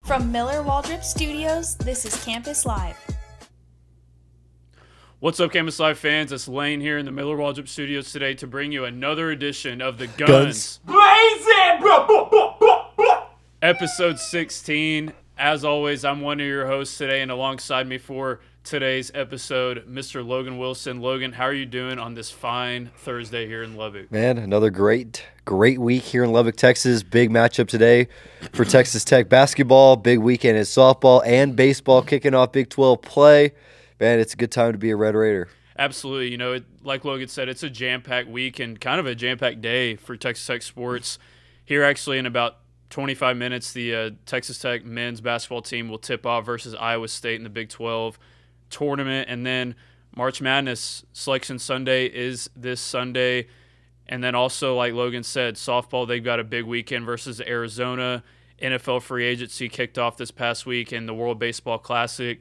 From Miller Waldrop Studios, this is Campus Live. What's up, Campus Live fans? It's Lane here in the Miller Waldrop Studios today to bring you another edition of the Guns. Blazin! Episode 16. As always, I'm one of your hosts today, and alongside me for today's episode, Mr. Logan Wilson. Logan, how are you doing on this fine Thursday here in Lubbock? Man, another great week here in Lubbock, Texas. Big matchup today for Texas Tech basketball. Big weekend in softball and baseball kicking off Big 12 play. Man, it's a good time to be a Red Raider. Absolutely. You know, like Logan said, it's a jam-packed week and kind of a jam-packed day for Texas Tech sports. Here actually in about 25 minutes, the Texas Tech men's basketball team will tip off versus Iowa State in the Big 12 tournament. And then March Madness Selection Sunday is this Sunday. And then also, like Logan said, softball, they've got a big weekend versus Arizona. NFL free agency kicked off this past week in the World Baseball Classic.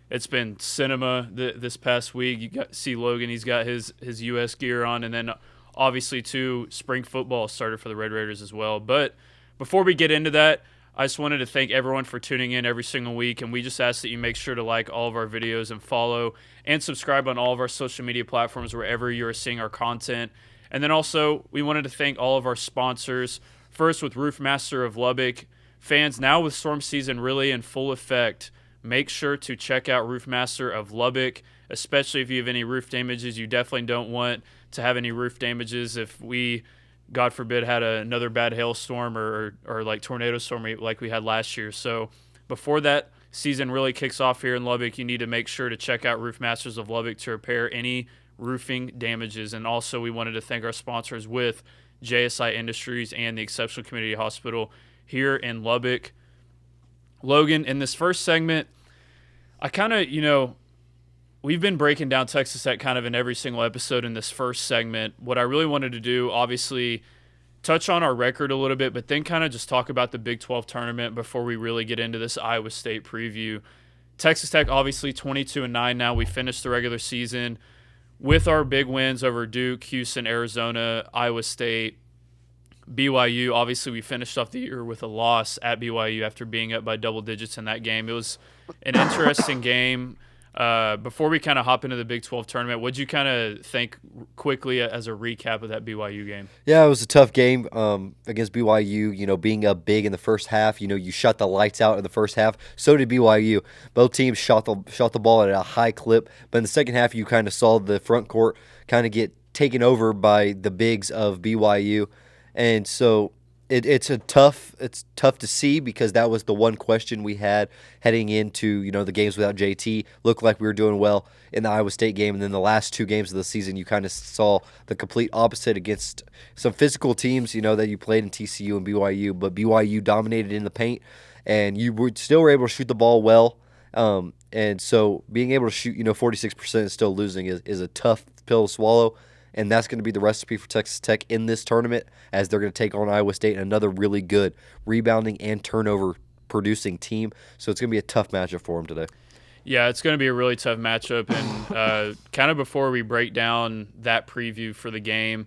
It's been cinema this past week. You see Logan, he's got his U.S. gear on. And then obviously, too, spring football started for the Red Raiders as well. But before we get into that, I just wanted to thank everyone for tuning in every single week. And we just ask that you make sure to like all of our videos and follow and subscribe on all of our social media platforms wherever you are seeing our content. And then also, we wanted to thank all of our sponsors. First, with Roofmaster of Lubbock. Fans, now with storm season really in full effect, make sure to check out Roofmaster of Lubbock, especially if you have any roof damages. You definitely don't want to have any roof damages if we, God forbid, had another bad hailstorm or like tornado storm like we had last year. So before that season really kicks off here in Lubbock, you need to make sure to check out Roofmasters of Lubbock to repair any roofing damages. And also we wanted to thank our sponsors with JSI Industries and the Exceptional Community Hospital here in Lubbock. Logan, in this first segment, I kind of, we've been breaking down Texas Tech kind of in every single episode in this first segment. What I really wanted to do, obviously, touch on our record a little bit, but then kind of just talk about the Big 12 tournament before we really get into this Iowa State preview. Texas Tech, obviously, 22-9 now. We finished the regular season with our big wins over Duke, Houston, Arizona, Iowa State, BYU. Obviously, we finished off the year with a loss at BYU after being up by double digits in that game. It was an interesting game. Before we kind of hop into the Big 12 tournament, what'd you kind of think quickly as a recap of that BYU game? Yeah, it was a tough game against BYU. Being up big in the first half, you shut the lights out in the first half. So did BYU. Both teams shot the ball at a high clip. But in the second half, you kind of saw the front court kind of get taken over by the bigs of BYU. And so it's tough to see because that was the one question we had heading into the games without JT. Looked like we were doing well in the Iowa State game, and then the last two games of the season you kind of saw the complete opposite against some physical teams that you played in TCU and BYU, but BYU dominated in the paint, and you were able to shoot the ball well. And so being able to shoot 46% and still losing is a tough pill to swallow. And that's going to be the recipe for Texas Tech in this tournament as they're going to take on Iowa State, another really good rebounding and turnover-producing team. So it's going to be a tough matchup for them today. Yeah, it's going to be a really tough matchup. And kind of before we break down that preview for the game,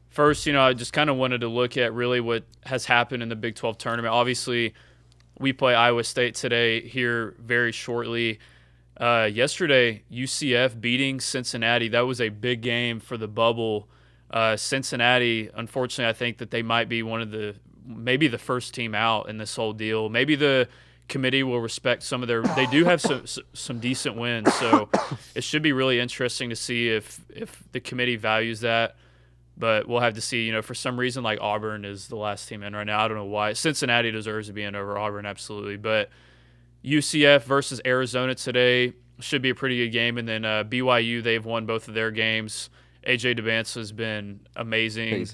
first, I just kind of wanted to look at really what has happened in the Big 12 tournament. Obviously, we play Iowa State today here very shortly. Yesterday, UCF beating Cincinnati. That was a big game for the bubble. Cincinnati, unfortunately, I think that they might be maybe the first team out in this whole deal. Maybe the committee will respect some of they do have some decent wins, so it should be really interesting to see if the committee values that. But we'll have to see. For some reason, like Auburn is the last team in right now. I don't know why. Cincinnati deserves to be in over Auburn, absolutely. But UCF versus Arizona today should be a pretty good game. And then BYU, they've won both of their games. A.J. Debance has been amazing.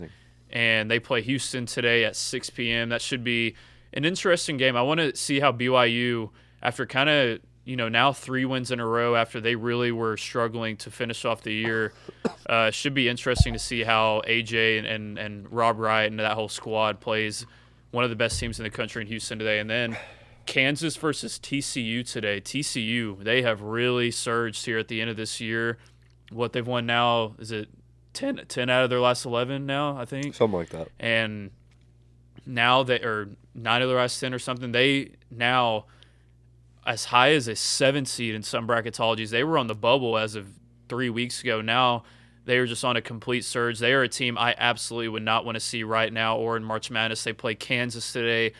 And they play Houston today at 6 p.m. That should be an interesting game. I want to see how BYU, after kind of, now 3 wins in a row after they really were struggling to finish off the year, should be interesting to see how A.J. and Rob Wright and that whole squad plays one of the best teams in the country in Houston today. And then Kansas versus TCU today. TCU, they have really surged here at the end of this year. What they've won now, is it 10 out of their last 11 now, I think? Something like that. And now or 9 of the last 10 or something, they now as high as a 7 seed in some bracketologies. They were on the bubble as of 3 weeks ago. Now they are just on a complete surge. They are a team I absolutely would not want to see right now or in March Madness. They play Kansas today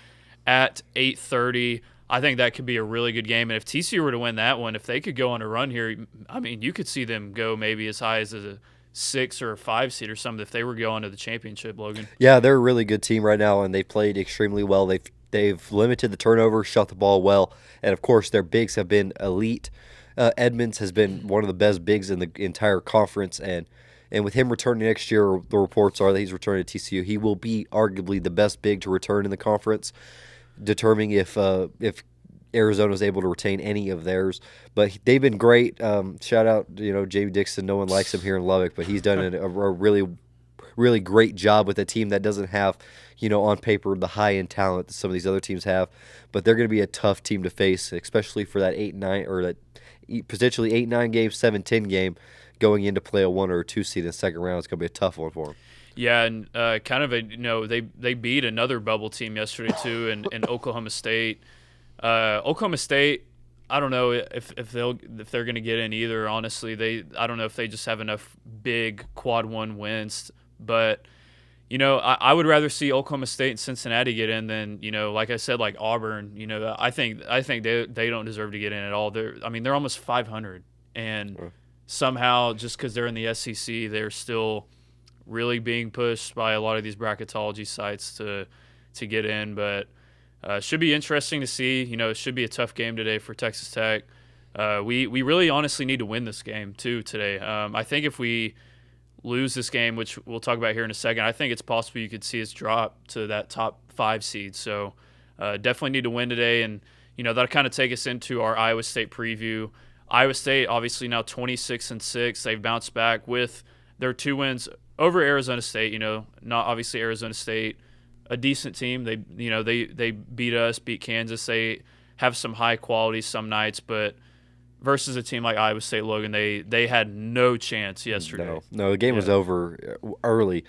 at 8:30. I think that could be a really good game. And if TCU were to win that one, if they could go on a run here, I mean, you could see them go maybe as high as a 6 or a 5 seed or something if they were going to the championship, Logan. Yeah, they're a really good team right now, and they played extremely well. They've limited the turnover, shot the ball well, and of course their bigs have been elite. Edmonds has been one of the best bigs in the entire conference, and with him returning next year, the reports are that he's returning to TCU. He will be arguably the best big to return in the conference, determining if Arizona is able to retain any of theirs. But they've been great. Shout out, Jamie Dixon. No one likes him here in Lubbock, but he's done a really, really great job with a team that doesn't have, on paper the high-end talent that some of these other teams have. But they're going to be a tough team to face, especially for that 8-9 or that potentially 8-9 game, 7-10 game going in to play a 1 or a 2 seed in the second round. It's going to be a tough one for them. Yeah, and kind of they beat another bubble team yesterday too, in Oklahoma State. Oklahoma State, I don't know if they're going to get in either. Honestly, I don't know if they just have enough big quad 1 wins, but I would rather see Oklahoma State and Cincinnati get in than like I said, like Auburn. I think they don't deserve to get in at all. They're almost 500, and somehow just because they're in the SEC, they're still really being pushed by a lot of these bracketology sites to get in. But should be interesting to see. It should be a tough game today for Texas Tech. We really honestly need to win this game too today. I think if we lose this game, which we'll talk about here in a second, I think it's possible you could see us drop to that top 5 seed. So definitely need to win today, and that'll kind of take us into our Iowa State preview. Iowa State obviously now 26-6. They've bounced back with their 2 wins over Arizona State. Not obviously Arizona State, a decent team. They beat us, beat Kansas. They have some high quality some nights, but versus a team like Iowa State, Logan, they had no chance yesterday. No, the game was over early.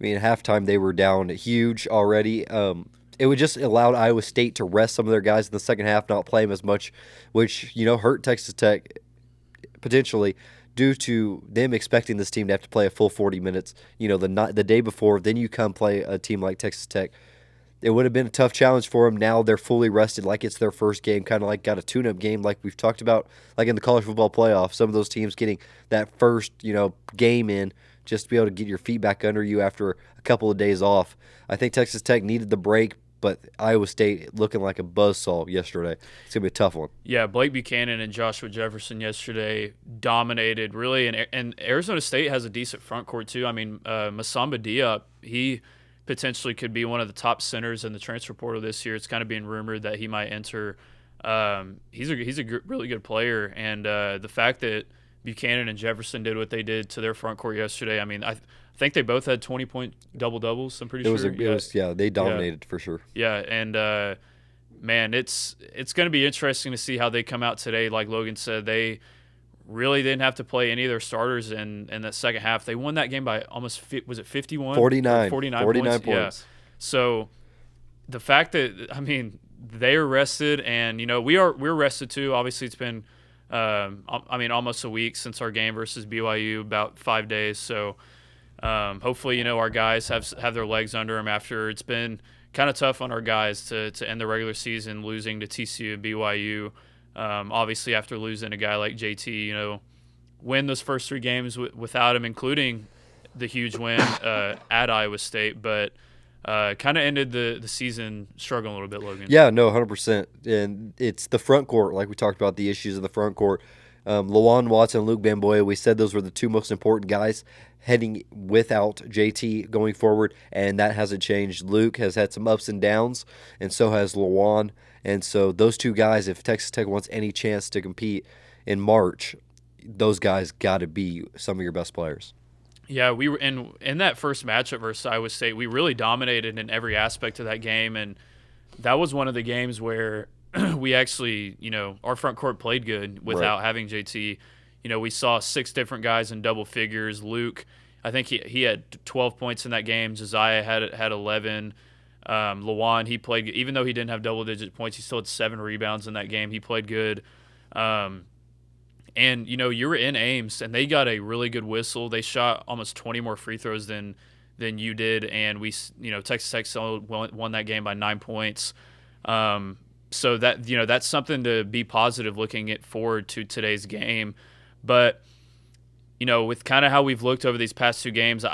At halftime they were down huge already. It would just allowed Iowa State to rest some of their guys in the second half, not play them as much, which hurt Texas Tech potentially due to them expecting this team to have to play a full 40 minutes. The day before, then you come play a team like Texas Tech. It would have been a tough challenge for them. Now they're fully rested, like it's their first game, kind of like got a tune-up game, like we've talked about, like in the college football playoff. Some of those teams getting that first, game in just to be able to get your feet back under you after a couple of days off. I think Texas Tech needed the break, but Iowa State looking like a buzzsaw yesterday. It's going to be a tough one. Yeah, Blake Buchanan and Joshua Jefferson yesterday dominated, really, and Arizona State has a decent front court too. Masamba Diop, he potentially could be one of the top centers in the transfer portal this year. It's kind of being rumored that he might enter. He's a really good player, and the fact that Buchanan and Jefferson did what they did to their front court yesterday, I think they both had 20-point double-doubles, I'm pretty sure. They dominated for sure. Yeah, and man, it's going to be interesting to see how they come out today. Like Logan said, they really didn't have to play any of their starters in that second half. They won that game by almost, was it 51? 49 points. points. Yeah. So the fact that, they are rested, and, we're rested too. Obviously, it's been, almost a week since our game versus BYU, about 5 days. So hopefully, our guys have their legs under them after it's been kind of tough on our guys to end the regular season losing to TCU and BYU. Obviously, after losing a guy like JT, win those first 3 games without him, including the huge win at Iowa State, but kind of ended the season struggling a little bit, Logan. Yeah, no, 100%. And it's the front court, like we talked about the issues in the front court. Lawan Watson and Luke Bamboya, we said those were the 2 most important guys heading without JT going forward, and that hasn't changed. Luke has had some ups and downs, and so has Lawan. And so those 2 guys, if Texas Tech wants any chance to compete in March, those guys got to be some of your best players. Yeah, we were in that first matchup versus Iowa State. We really dominated in every aspect of that game, and that was one of the games where we actually, our front court played good without having JT. We saw 6 different guys in double figures. Luke, I think he had 12 points in that game. Josiah had 11. Lawan, he played, even though he didn't have double-digit points, he still had 7 rebounds in that game. He played good. And, you were in Ames, and they got a really good whistle. They shot almost 20 more free throws than you did, and Texas Tech still won that game by 9 points. So that's something to be positive looking forward to today's game. But, with kind of how we've looked over these past 2 games,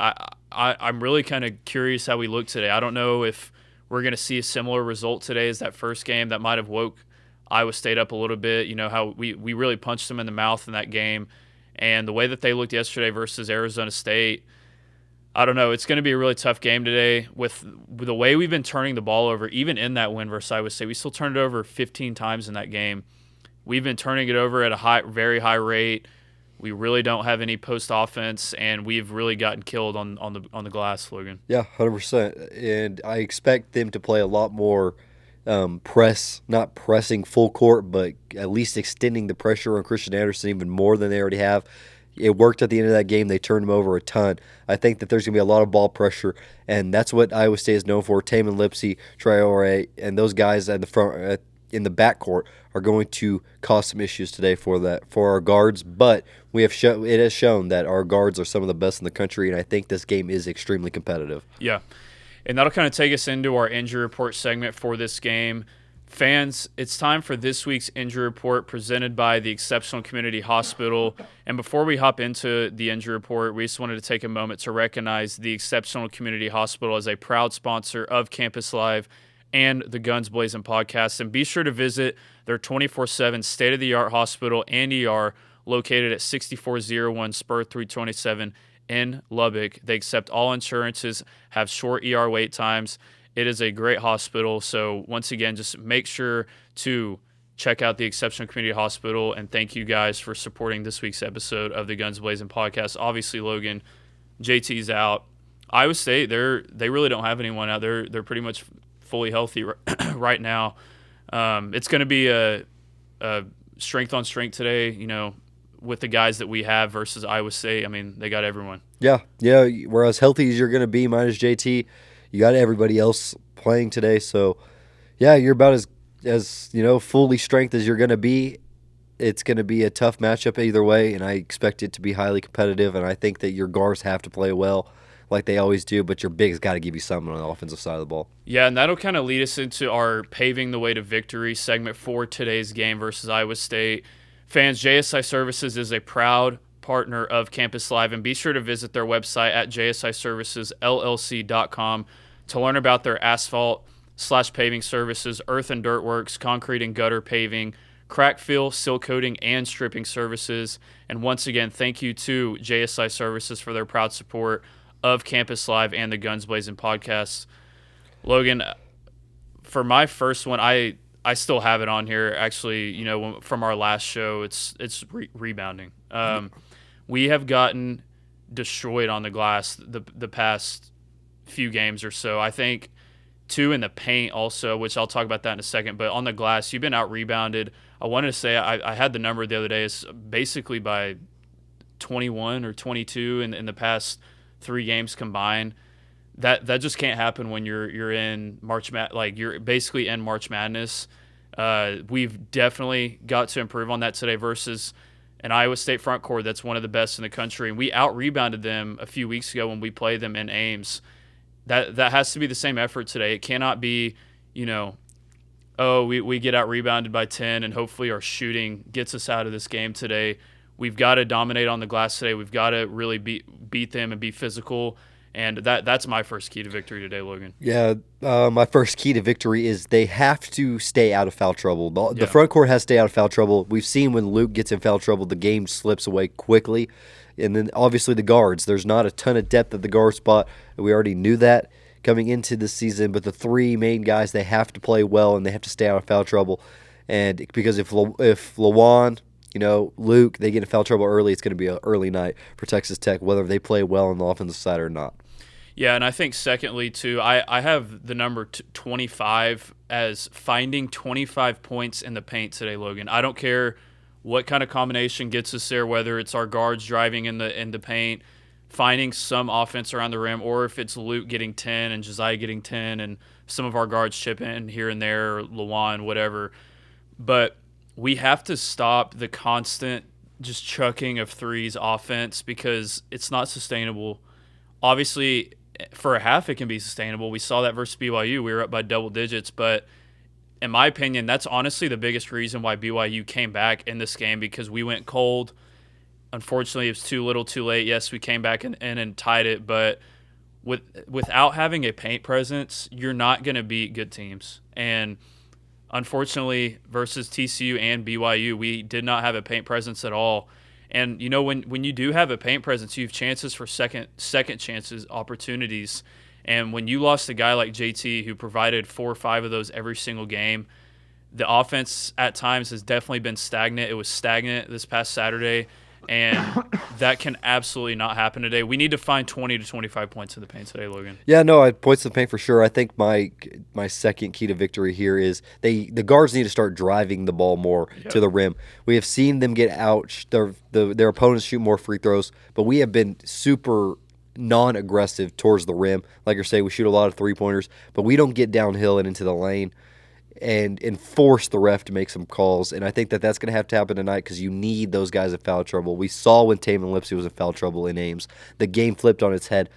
I'm really kind of curious how we look today. I don't know if we're going to see a similar result today as that first game that might have woke Iowa State up a little bit. How we really punched them in the mouth in that game. And the way that they looked yesterday versus Arizona State, I don't know. It's going to be a really tough game today with the way we've been turning the ball over. Even in that win versus Iowa State, we still turned it over 15 times in that game. We've been turning it over at a very high rate. We really don't have any post offense, and we've really gotten killed on the glass, Logan. Yeah, 100%. And I expect them to play a lot more press, not pressing full court, but at least extending the pressure on Christian Anderson even more than they already have. It worked at the end of that game. They turned him over a ton. I think that there's going to be a lot of ball pressure, and that's what Iowa State is known for. Taman Lipsey, Traore, and those guys in the front, in the backcourt are going to cause some issues today for our guards. But it has shown that our guards are some of the best in the country, and I think this game is extremely competitive. Yeah, and that'll kind of take us into our injury report segment for this game. Fans, it's time for this week's injury report presented by the Exceptional Community Hospital. And before we hop into the injury report, we just wanted to take a moment to recognize the Exceptional Community Hospital as a proud sponsor of Campus Live and the Guns Blazin podcast. And be sure to visit their 24/7 state-of-the-art hospital and ER located at 6401 Spur 327 in Lubbock. They accept all insurances, have short ER wait times. It is a great hospital. So once again, just make sure to check out the Exceptional Community Hospital, and thank you guys for supporting this week's episode of the Guns Blazin podcast. Obviously, Logan, JT's out. Iowa State, they really don't have anyone out there. They're pretty much fully healthy right now. It's going to be a strength on strength today, with the guys that we have versus Iowa State. I mean, they got everyone. Yeah. We're as healthy as you're going to be minus JT. You got everybody else playing today, so yeah, you're about as fully strength as you're going to be. It's going to be a tough matchup either way, and I expect it to be highly competitive. And I think that your guards have to play well, like they always do, but your bigs got to give you something on the offensive side of the ball. Yeah, and that'll kind of lead us into our paving the way to victory segment for today's game versus Iowa State. Fans, JSI Services is a proud partner of Campus Live, and be sure to visit their website at jsiservicesllc.com to learn about their asphalt/paving services, earth and dirt works, concrete and gutter paving, crack fill, seal coating, and stripping services. And once again, thank you to JSI Services for their proud support of Campus Live and the Guns Blazin podcast. Logan, for my first one, I still have it on here. Actually, from our last show, it's rebounding. We have gotten destroyed on the glass the past few games or so. I think 2 in the paint also, which I'll talk about that in a second. But on the glass, you've been out-rebounded. I wanted to say I had the number the other day. It's basically by 21 or 22 in the past 3 games combined. That just can't happen when you're in March you're basically in March Madness. We've definitely got to improve on that today versus an Iowa State front court that's one of the best in the country. And we out-rebounded them a few weeks ago when we played them in Ames. That has to be the same effort today. It cannot be, we get out-rebounded by 10 and hopefully our shooting gets us out of this game today. We've got to dominate on the glass today. We've got to really beat them and be physical. And that's my first key to victory today, Logan. Yeah, my first key to victory is they have to stay out of foul trouble. The front court has to stay out of foul trouble. We've seen when Luke gets in foul trouble, the game slips away quickly. And then obviously the guards. There's not a ton of depth at the guard spot. We already knew that coming into this season. But the 3 main guys, they have to play well and they have to stay out of foul trouble. And because if Lawan, Luke, they get in foul trouble early, it's going to be an early night for Texas Tech, whether they play well on the offensive side or not. Yeah, and I think secondly, too, I have the number 25 as finding 25 points in the paint today, Logan. I don't care what kind of combination gets us there, whether it's our guards driving in the paint, finding some offense around the rim, or if it's Luke getting 10 and Josiah getting 10 and some of our guards chip in here and there, or Lawan, whatever. But we have to stop the constant just chucking of threes offense because it's not sustainable. Obviously, for a half, it can be sustainable. We saw that versus BYU. We were up by double digits, but in my opinion, that's honestly the biggest reason why BYU came back in this game, because we went cold. Unfortunately, it was too little too late. Yes, we came back and tied it, but without having a paint presence, you're not going to beat good teams. And unfortunately, versus TCU and BYU, we did not have a paint presence at all. And, when you do have a paint presence, you have chances for second chances, opportunities. And when you lost a guy like JT who provided 4 or 5 of those every single game, the offense at times has definitely been stagnant. It was stagnant this past Saturday, and that can absolutely not happen today. We need to find 20 to 25 points in the paint today, Logan. Yeah, no, points in the paint for sure. I think my second key to victory here is the guards need to start driving the ball more to the rim. We have seen them get out, their opponents shoot more free throws, but we have been super non-aggressive towards the rim. Like you're saying, we shoot a lot of three-pointers, but we don't get downhill and into the lane and force the ref to make some calls. And I think that's going to have to happen tonight because you need those guys in foul trouble. We saw when Taven Lipsey was in foul trouble in Ames. The game flipped on its head.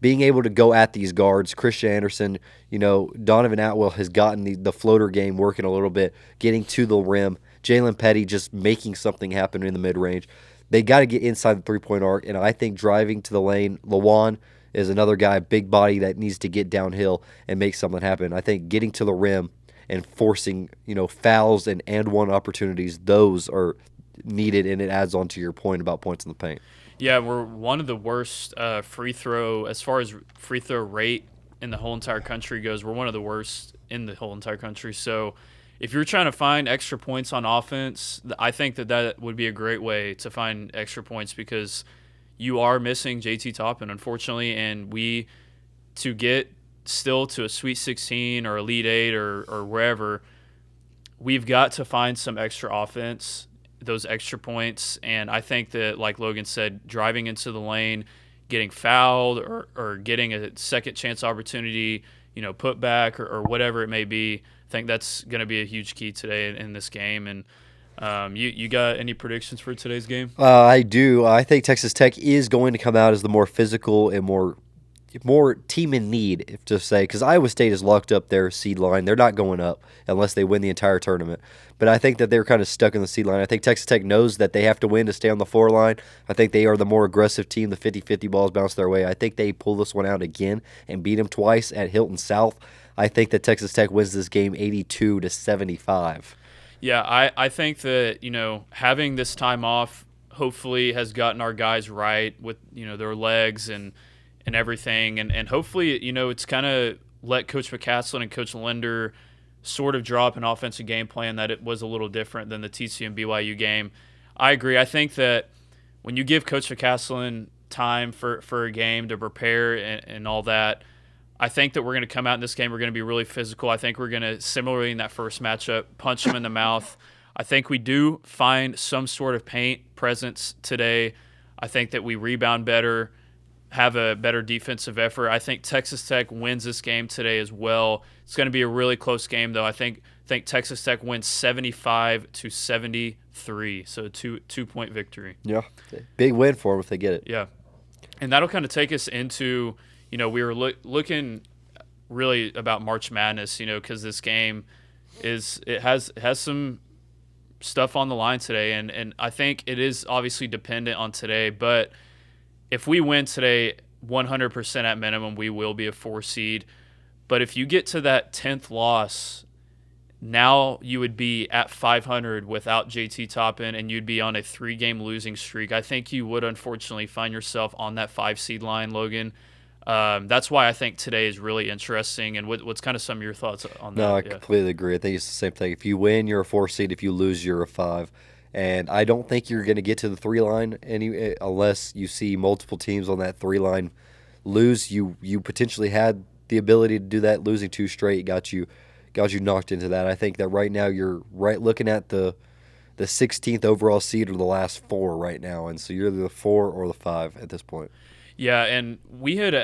Being able to go at these guards, Christian Anderson, Donovan Atwell has gotten the floater game working a little bit, getting to the rim. Jalen Petty just making something happen in the mid-range. They got to get inside the three-point arc, and I think driving to the lane, Lawan is another guy, big body, that needs to get downhill and make something happen. I think getting to the rim and forcing, fouls and one opportunities, those are needed, and it adds on to your point about points in the paint. Yeah, we're one of the worst free throw, as far as free throw rate in the whole entire country goes, we're one of the worst in the whole entire country. So if you're trying to find extra points on offense, I think that would be a great way to find extra points, because you are missing JT Toppin, unfortunately, and to get still to a Sweet 16 or Elite 8 or wherever, we've got to find some extra offense, those extra points. And I think that, like Logan said, driving into the lane, getting fouled or getting a second chance opportunity, put back or whatever it may be, I think that's going to be a huge key today in this game. And you got any predictions for today's game? I do. I think Texas Tech is going to come out as the more physical and more team in need, if to say, because Iowa State is locked up their seed line. They're not going up unless they win the entire tournament. But I think that they're kind of stuck in the seed line. I think Texas Tech knows that they have to win to stay on the 4 line. I think they are the more aggressive team. The 50-50 balls bounce their way. I think they pull this one out again and beat them twice at Hilton South. I think that Texas Tech wins this game 82-75. Yeah, I think that, having this time off hopefully has gotten our guys right with, their legs and everything. And hopefully, it's kind of let Coach McCaslin and Coach Linder sort of draw up an offensive game plan that it was a little different than the TCU and BYU game. I agree. I think that when you give Coach McCaslin time for a game to prepare and all that, I think that we're going to come out in this game, we're going to be really physical. I think we're going to, similarly in that first matchup, punch them in the mouth. I think we do find some sort of paint presence today. I think that we rebound better, have a better defensive effort. I think Texas Tech wins this game today as well. It's going to be a really close game, though. I think Texas Tech wins 75-73, so a two-point victory. Yeah, big win for them if they get it. Yeah, and that'll kind of take us into, we were looking really about March Madness, because this game has some stuff on the line today, and I think it is obviously dependent on today, but if we win today, 100% at minimum, we will be a 4 seed. But if you get to that 10th loss, now you would be at 500 without JT Toppin, and you'd be on a 3-game losing streak. I think you would unfortunately find yourself on that 5 seed line, Logan. That's why I think today is really interesting. And what's kind of some of your thoughts on that? No, I completely agree. I think it's the same thing. If you win, you're a 4 seed. If you lose, you're a 5. And I don't think you're going to get to the 3 line unless you see multiple teams on that 3 line lose. You potentially had the ability to do that. Losing 2 straight got you knocked into that. I think that right now you're looking at the 16th overall seed or the last 4 right now, and so you're the 4 or the 5 at this point. Yeah, and we had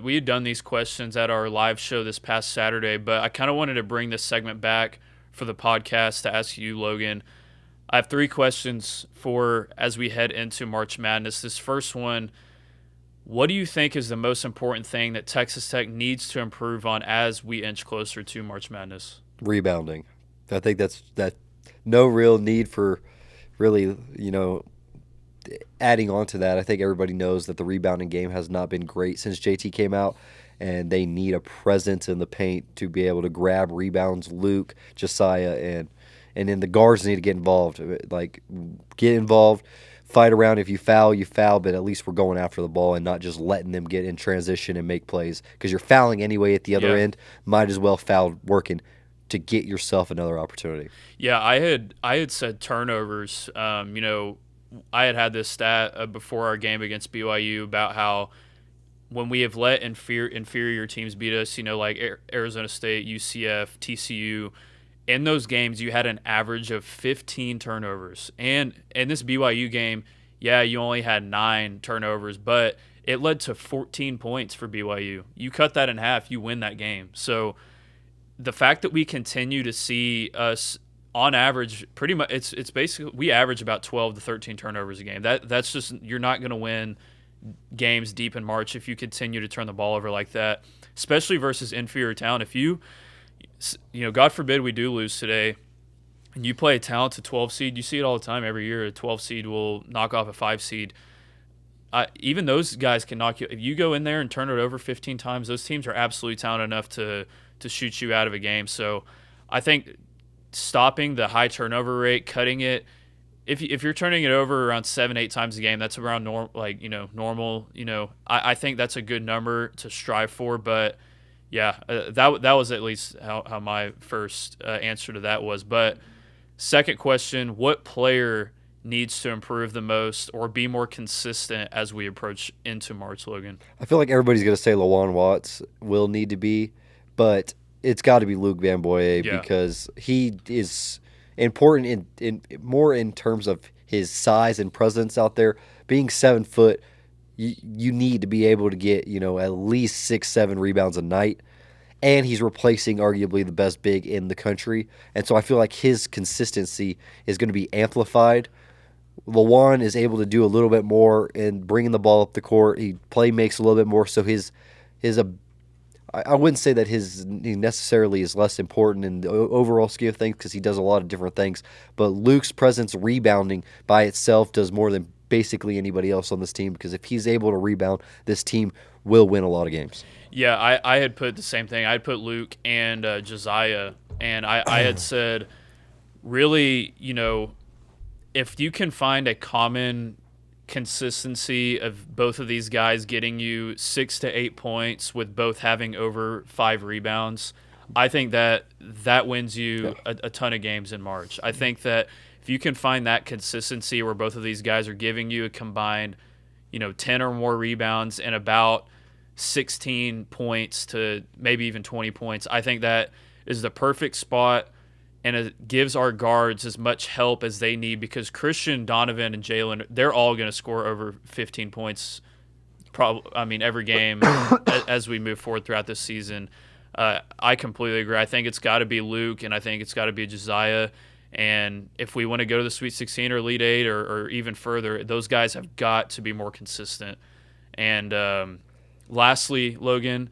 we had done these questions at our live show this past Saturday, but I kind of wanted to bring this segment back for the podcast to ask you, Logan. I have 3 questions for as we head into March Madness. This first one, what do you think is the most important thing that Texas Tech needs to improve on as we inch closer to March Madness? Rebounding. I think that no real need for really, adding on to that. I think everybody knows that the rebounding game has not been great since JT came out, and they need a presence in the paint to be able to grab rebounds. Luke, Josiah, and then the guards need to get involved. Like, get involved, fight around. If you foul, you foul, but at least we're going after the ball and not just letting them get in transition and make plays. Because you're fouling anyway at the other end. Might as well foul working to get yourself another opportunity. Yeah, I had said turnovers. I had this stat before our game against BYU about how when we have let inferior teams beat us, like Arizona State, UCF, TCU, in those games you had an average of 15 turnovers. And in this BYU game, yeah, you only had 9 turnovers, but it led to 14 points for BYU. You cut that in half, you win that game. So the fact that we continue to see us on average, pretty much, it's basically we average about 12 to 13 turnovers a game. That's just, you're not going to win games deep in March if you continue to turn the ball over like that, especially versus inferior talent. If you God forbid we do lose today, and you play a talented 12 seed, you see it all the time every year. A 12 seed will knock off a 5 seed. Even those guys can knock you. If you go in there and turn it over 15 times, those teams are absolutely talented enough to shoot you out of a game. So I think stopping the high turnover rate, cutting it. If you're turning it over around 7-8 times a game, that's around normal. I think that's a good number to strive for. But yeah, that was at least how my first answer to that was. But second question: what player needs to improve the most or be more consistent as we approach into March, Logan? I feel like everybody's going to say Lawan Watts will need to be, but it's got to be Luke Van Boye because he is important in terms of his size and presence out there. Being 7 foot, you need to be able to get at least 6-7 rebounds a night, and he's replacing arguably the best big in the country. And so I feel like his consistency is going to be amplified. Lawan is able to do a little bit more in bringing the ball up the court. He makes a little bit more, so his I wouldn't say that he necessarily is less important in the overall scheme of things because he does a lot of different things. But Luke's presence rebounding by itself does more than basically anybody else on this team, because if he's able to rebound, this team will win a lot of games. Yeah, I had put the same thing. I had put Luke and Josiah, and I had said, really, if you can find a common consistency of both of these guys getting you 6 to 8 points with both having over 5 rebounds, I think that wins you a ton of games in March. I think that if you can find that consistency where both of these guys are giving you a combined 10 or more rebounds and about 16 points to maybe even 20 points, I think that is the perfect spot. And it gives our guards as much help as they need, because Christian, Donovan, and Jalen, they're all going to score over 15 points every game as we move forward throughout this season. I completely agree. I think it's got to be Luke, and I think it's got to be Josiah. And if we want to go to the Sweet 16 or Elite 8 or even further, those guys have got to be more consistent. And lastly, Logan,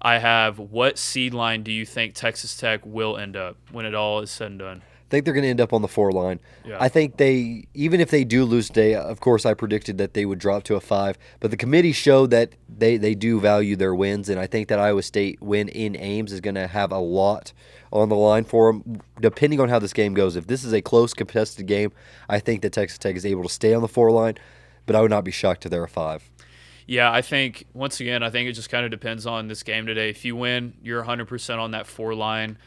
I have, what seed line do you think Texas Tech will end up when it all is said and done? I think they're going to end up on the 4 line. Yeah. I think even if they do lose today, of course I predicted that they would drop to a 5, but the committee showed that they do value their wins, and I think that Iowa State win in Ames is going to have a lot on the line for them, depending on how this game goes. If this is a close, contested game, I think that Texas Tech is able to stay on the 4 line, but I would not be shocked if they're a 5. Yeah, I think, once again, it just kind of depends on this game today. If you win, you're 100% on that 4 line.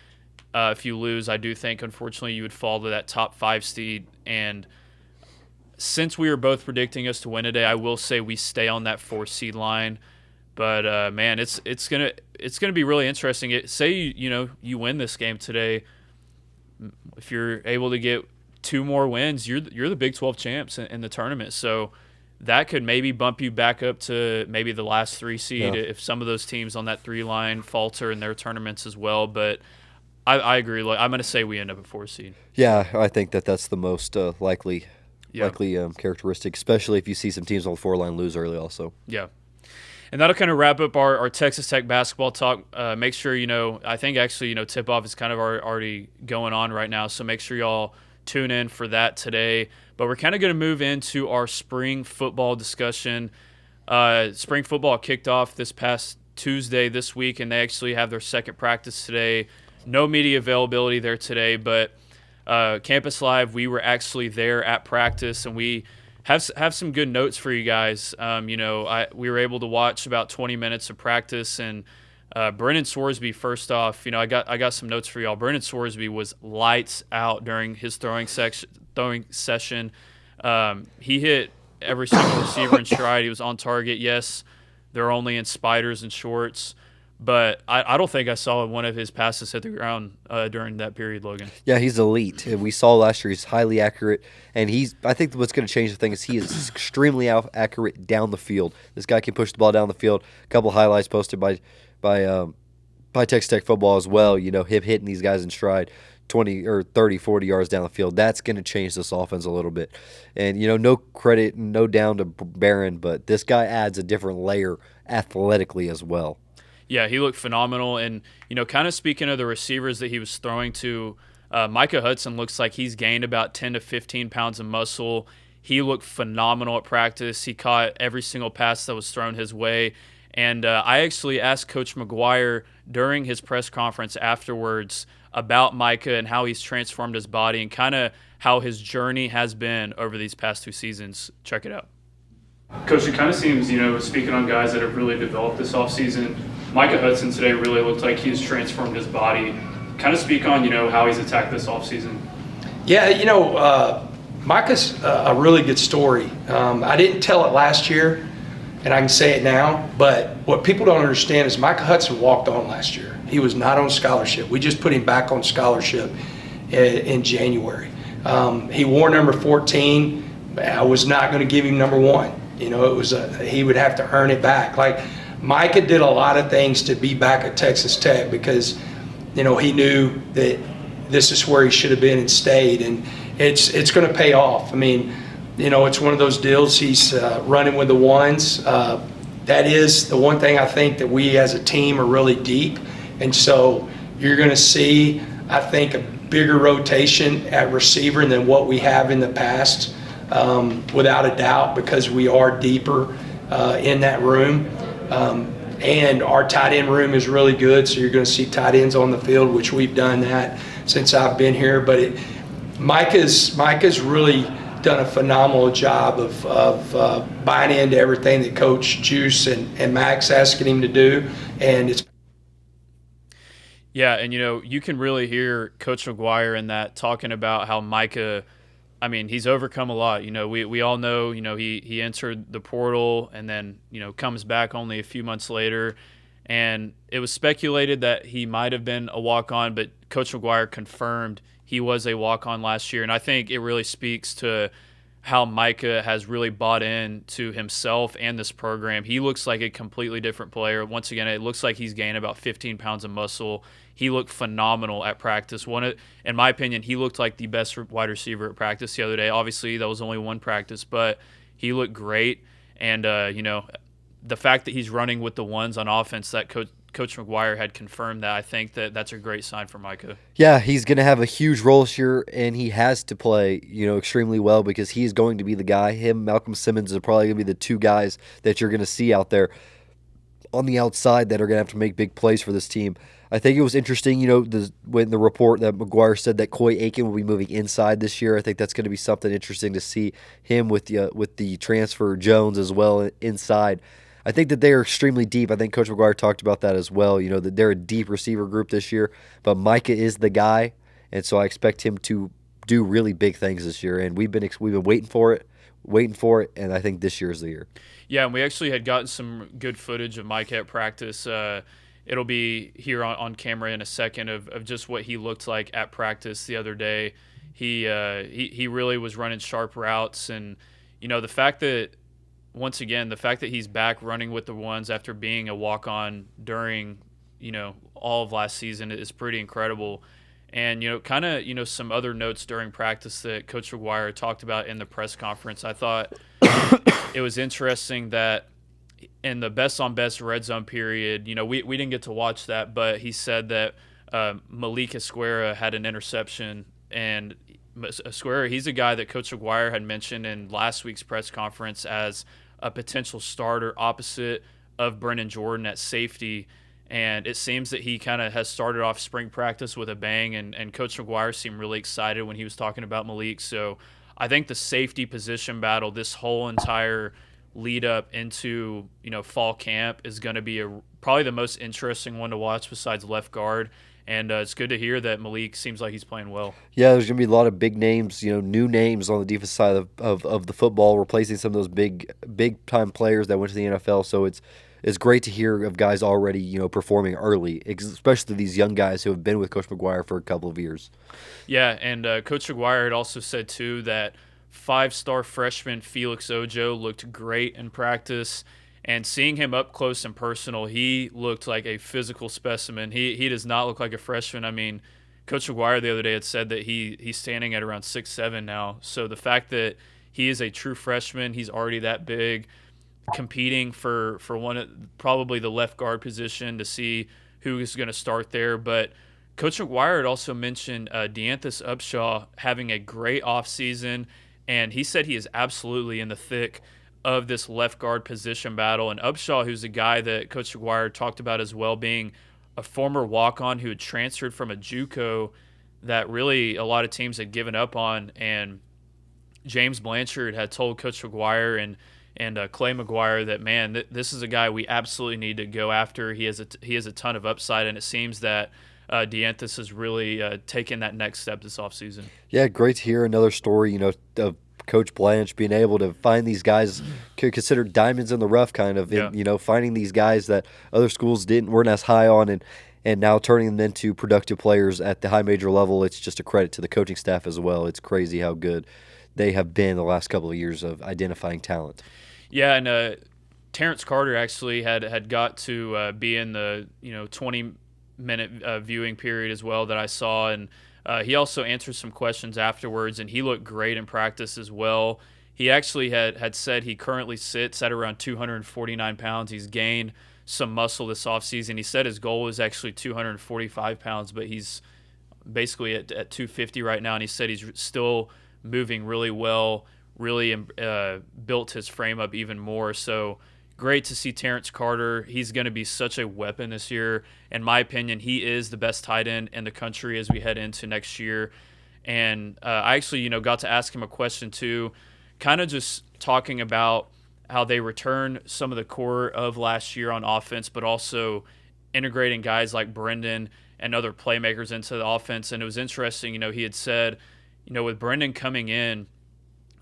If you lose, I do think, unfortunately, you would fall to that top 5 seed. And since we were both predicting us to win today, I will say we stay on that 4 seed line. But man, it's gonna be really interesting. Say you win this game today, if you're able to get 2 more wins, you're the Big 12 champs in the tournament. So that could maybe bump you back up to maybe the last 3 seed if some of those teams on that 3 line falter in their tournaments as well. But I agree. Like, I'm going to say we end up at 4 seed. Yeah, I think that's the most likely characteristic, especially if you see some teams on the 4 line lose early also. Yeah. And that'll kind of wrap up our Texas Tech basketball talk. Make sure, I think actually, tip-off is kind of already going on right now, so make sure y'all tune in for that today. But we're kind of going to move into our spring football discussion. Spring football kicked off this past Tuesday this week, and they actually have their second practice today. No media availability there today, but Campus Live, we were actually there at practice, and we have some good notes for you guys. We were able to watch about 20 minutes of practice, and Brennan Sorsby, first off, I got some notes for y'all. Brennan Sorsby was lights out during his throwing session. He hit every single receiver in stride. He was on target. Yes, they're only in spiders and shorts, but I don't think I saw one of his passes hit the ground during that period, Logan. Yeah, he's elite. We saw last year he's highly accurate, and I think what's going to change the thing is he is extremely accurate down the field. This guy can push the ball down the field. A couple highlights posted by Texas Tech football as well, him hitting these guys in stride 20 or 30, 40 yards down the field. That's going to change this offense a little bit. And, no credit, no down to Barron, but this guy adds a different layer athletically as well. Yeah, he looked phenomenal. And, kind of speaking of the receivers that he was throwing to, Micah Hudson looks like he's gained about 10 to 15 pounds of muscle. He looked phenomenal at practice. He caught every single pass that was thrown his way. And I actually asked Coach McGuire during his press conference afterwards about Micah and how he's transformed his body and kind of how his journey has been over these past 2 seasons. Check it out. Coach, it kind of seems, speaking on guys that have really developed this offseason, Micah Hudson today really looked like he's transformed his body. Kind of speak on, how he's attacked this offseason. Yeah, Micah's a really good story. I didn't tell it last year, and I can say it now, but what people don't understand is Micah Hudson walked on last year. He was not on scholarship. We just put him back on scholarship in January. He wore number 14. I was not going to give him number 1. It was he would have to earn it back. Like, Micah did a lot of things to be back at Texas Tech because, he knew that this is where he should have been and stayed, and it's going to pay off. I mean, it's one of those deals. He's running with the ones. That is the one thing I think that we as a team are really deep, and so you're going to see, I think, a bigger rotation at receiver than what we have in the past, without a doubt, because we are deeper in that room. And our tight end room is really good, so you're going to see tight ends on the field, which we've done that since I've been here. But Micah's really done a phenomenal job of buying into everything that Coach Juice and Max asking him to do, and it's. Yeah, and you can really hear Coach McGuire in that talking about how Micah, he's overcome a lot. We all know, he entered the portal and then, comes back only a few months later. And it was speculated that he might have been a walk-on, but Coach McGuire confirmed he was a walk-on last year. And I think it really speaks to how Micah has really bought in to himself and this program. He looks like a completely different player. Once again, it looks like he's gained about 15 pounds of muscle. He looked phenomenal at practice. In my opinion, he looked like the best wide receiver at practice the other day. Obviously, that was only one practice, but he looked great. And, the fact that he's running with the ones on offense, that Coach McGuire had confirmed that, I think that's a great sign for Micah. Yeah, he's going to have a huge role this year, and he has to play, extremely well because he's going to be the guy. Him, Malcolm Simmons are probably going to be the 2 guys that you're going to see out there on the outside that are going to have to make big plays for this team. I think it was interesting, when the report that McGuire said that Coy Aiken will be moving inside this year. I think that's going to be something interesting to see him with the transfer Jones as well inside. I think that they are extremely deep. I think Coach McGuire talked about that as well, that they're a deep receiver group this year, but Micah is the guy, and so I expect him to do really big things this year, and we've been waiting for it, and I think this year is the year. Yeah, and we actually had gotten some good footage of Micah at practice. It'll be here on camera in a second of just what he looked like at practice the other day. He really was running sharp routes, and the fact that once again, the fact that he's back running with the ones after being a walk-on during, all of last season is pretty incredible. And, kind of, some other notes during practice that Coach McGuire talked about in the press conference. I thought it was interesting that in the best-on-best red zone period, we didn't get to watch that, but he said that Malik Esquera had an interception. And Esquera, he's a guy that Coach McGuire had mentioned in last week's press conference as a potential starter opposite of Brennan Jordan at safety. And it seems that he kind of has started off spring practice with a bang, and Coach McGuire seemed really excited when he was talking about Malik. So I think the safety position battle, this whole entire lead up into fall camp, is going to be probably the most interesting one to watch besides left guard. And it's good to hear that Malik seems like he's playing well. Yeah, there's going to be a lot of big names, new names on the defense side of the football, replacing some of those big time players that went to the NFL. So it's great to hear of guys already, performing early, especially these young guys who have been with Coach McGuire for a couple of years. Yeah, and Coach McGuire had also said, too, that 5-star freshman Felix Ojo looked great in practice. And seeing him up close and personal, he looked like a physical specimen. He does not look like a freshman. I mean, Coach McGuire the other day had said that he's standing at around 6'7" now. So the fact that he is a true freshman, he's already that big, competing for probably the left guard position to see who is going to start there. But Coach McGuire had also mentioned Deanthus Upshaw having a great offseason, and he said he is absolutely in the thick of this left guard position battle. And Upshaw, who's a guy that Coach McGuire talked about as well, being a former walk-on who had transferred from a JUCO that really a lot of teams had given up on. And James Blanchard had told Coach McGuire and Clay McGuire that, man, this is a guy we absolutely need to go after. He has a ton of upside, and it seems that Deanthus has really taken that next step this offseason. Yeah, great to hear another story, of Coach Blanche being able to find these guys considered diamonds in the rough, kind of, finding these guys that other schools weren't as high on, and now turning them into productive players at the high major level. It's just a credit to the coaching staff as well. It's crazy how good they have been the last couple of years of identifying talent. Yeah, and Terrence Carter actually had got to be in the 20-minute viewing period as well that I saw, and he also answered some questions afterwards, and he looked great in practice as well. He actually had said he currently sits at around 249 pounds. He's gained some muscle this offseason. He said his goal is actually 245 pounds, but he's basically at 250 right now, and he said he's still moving really well, really built his frame up even more. So great to see Terrence Carter. He's going to be such a weapon this year. In my opinion, he is the best tight end in the country as we head into next year. And I actually, got to ask him a question too, kind of just talking about how they return some of the core of last year on offense, but also integrating guys like Brendan and other playmakers into the offense. And it was interesting, he had said, with Brendan coming in,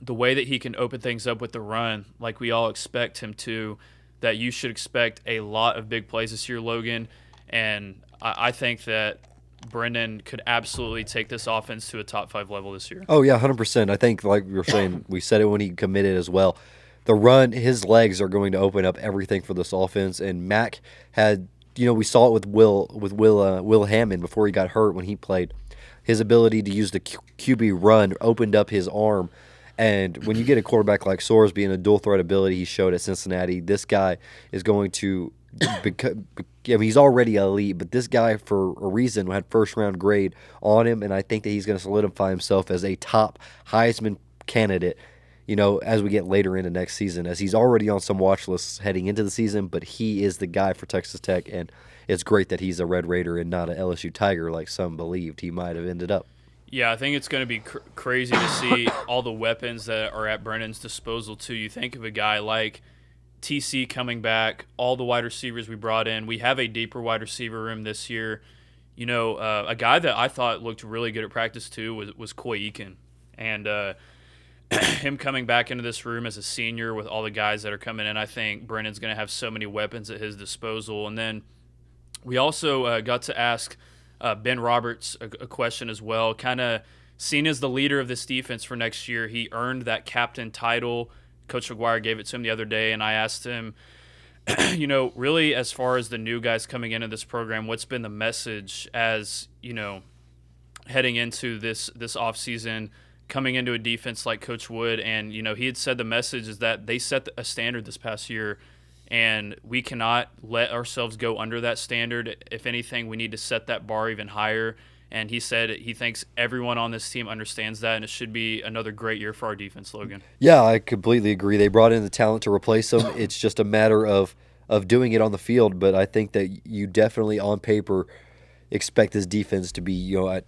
the way that he can open things up with the run, like we all expect him to, that you should expect a lot of big plays this year, Logan. And I think that Brendan could absolutely take this offense to a top 5 level this year. Oh, yeah, 100%. I think, like you were saying, we said it when he committed as well. The run, his legs are going to open up everything for this offense. And Mac had, we saw it with Will Hammond before he got hurt when he played. His ability to use the QB run opened up his arm. And when you get a quarterback like Sorsby and a dual threat ability he showed at Cincinnati, this guy is going to he's already elite, but this guy, for a reason, had first-round grade on him, and I think that he's going to solidify himself as a top Heisman candidate, as we get later into next season, as he's already on some watch lists heading into the season, but he is the guy for Texas Tech, and it's great that he's a Red Raider and not an LSU Tiger like some believed he might have ended up. Yeah, I think it's going to be crazy to see all the weapons that are at Brennan's disposal, too. You think of a guy like TC coming back, all the wide receivers we brought in. We have a deeper wide receiver room this year. A guy that I thought looked really good at practice, too, was Coy Eakin. And him coming back into this room as a senior with all the guys that are coming in, I think Brennan's going to have so many weapons at his disposal. And then we also got to ask Ben Roberts a question as well, kind of seen as the leader of this defense for next year. He earned that captain title Coach McGuire gave it to him the other day, and I asked him, really as far as the new guys coming into this program, what's been the message as, heading into this offseason, coming into a defense like Coach Wood? And, he had said the message is that they set a standard this past year, and we cannot let ourselves go under that standard. If anything, we need to set that bar even higher. And he said he thinks everyone on this team understands that, and it should be another great year for our defense, Logan. Yeah, I completely agree. They brought in the talent to replace them. It's just a matter of doing it on the field. But I think that you definitely, on paper, expect this defense to be at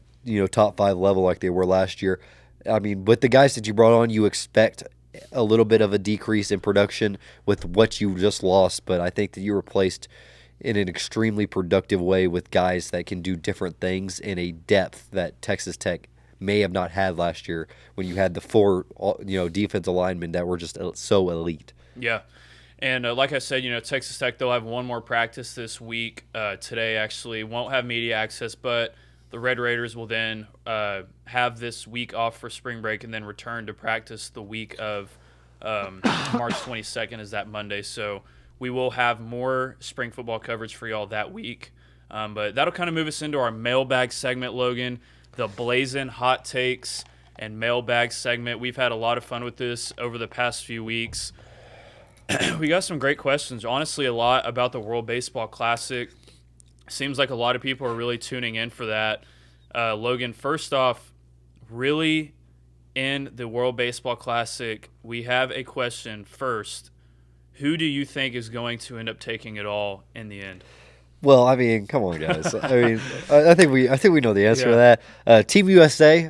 top 5 level like they were last year. I mean, with the guys that you brought on, you expect a little bit of a decrease in production with what you just lost. But I think that you replaced in an extremely productive way with guys that can do different things in a depth that Texas Tech may have not had last year when you had the 4 defensive linemen that were just so elite. Yeah. And like I said, Texas Tech, they'll have one more practice this week. Today, actually, won't have media access, but the Red Raiders will then have this week off for spring break and then return to practice the week of March 22nd is that Monday. So we will have more spring football coverage for y'all that week. But that'll kind of move us into our mailbag segment, Logan, the Blazin hot takes and mailbag segment. We've had a lot of fun with this over the past few weeks. We got some great questions. Honestly, a lot about the World Baseball Classic. Seems like a lot of people are really tuning in for that. Logan, first off, really in the World Baseball Classic, we have a question first. Who do you think is going to end up taking it all in the end? Well, I mean, come on, guys. I think we know the answer to that. Team USA,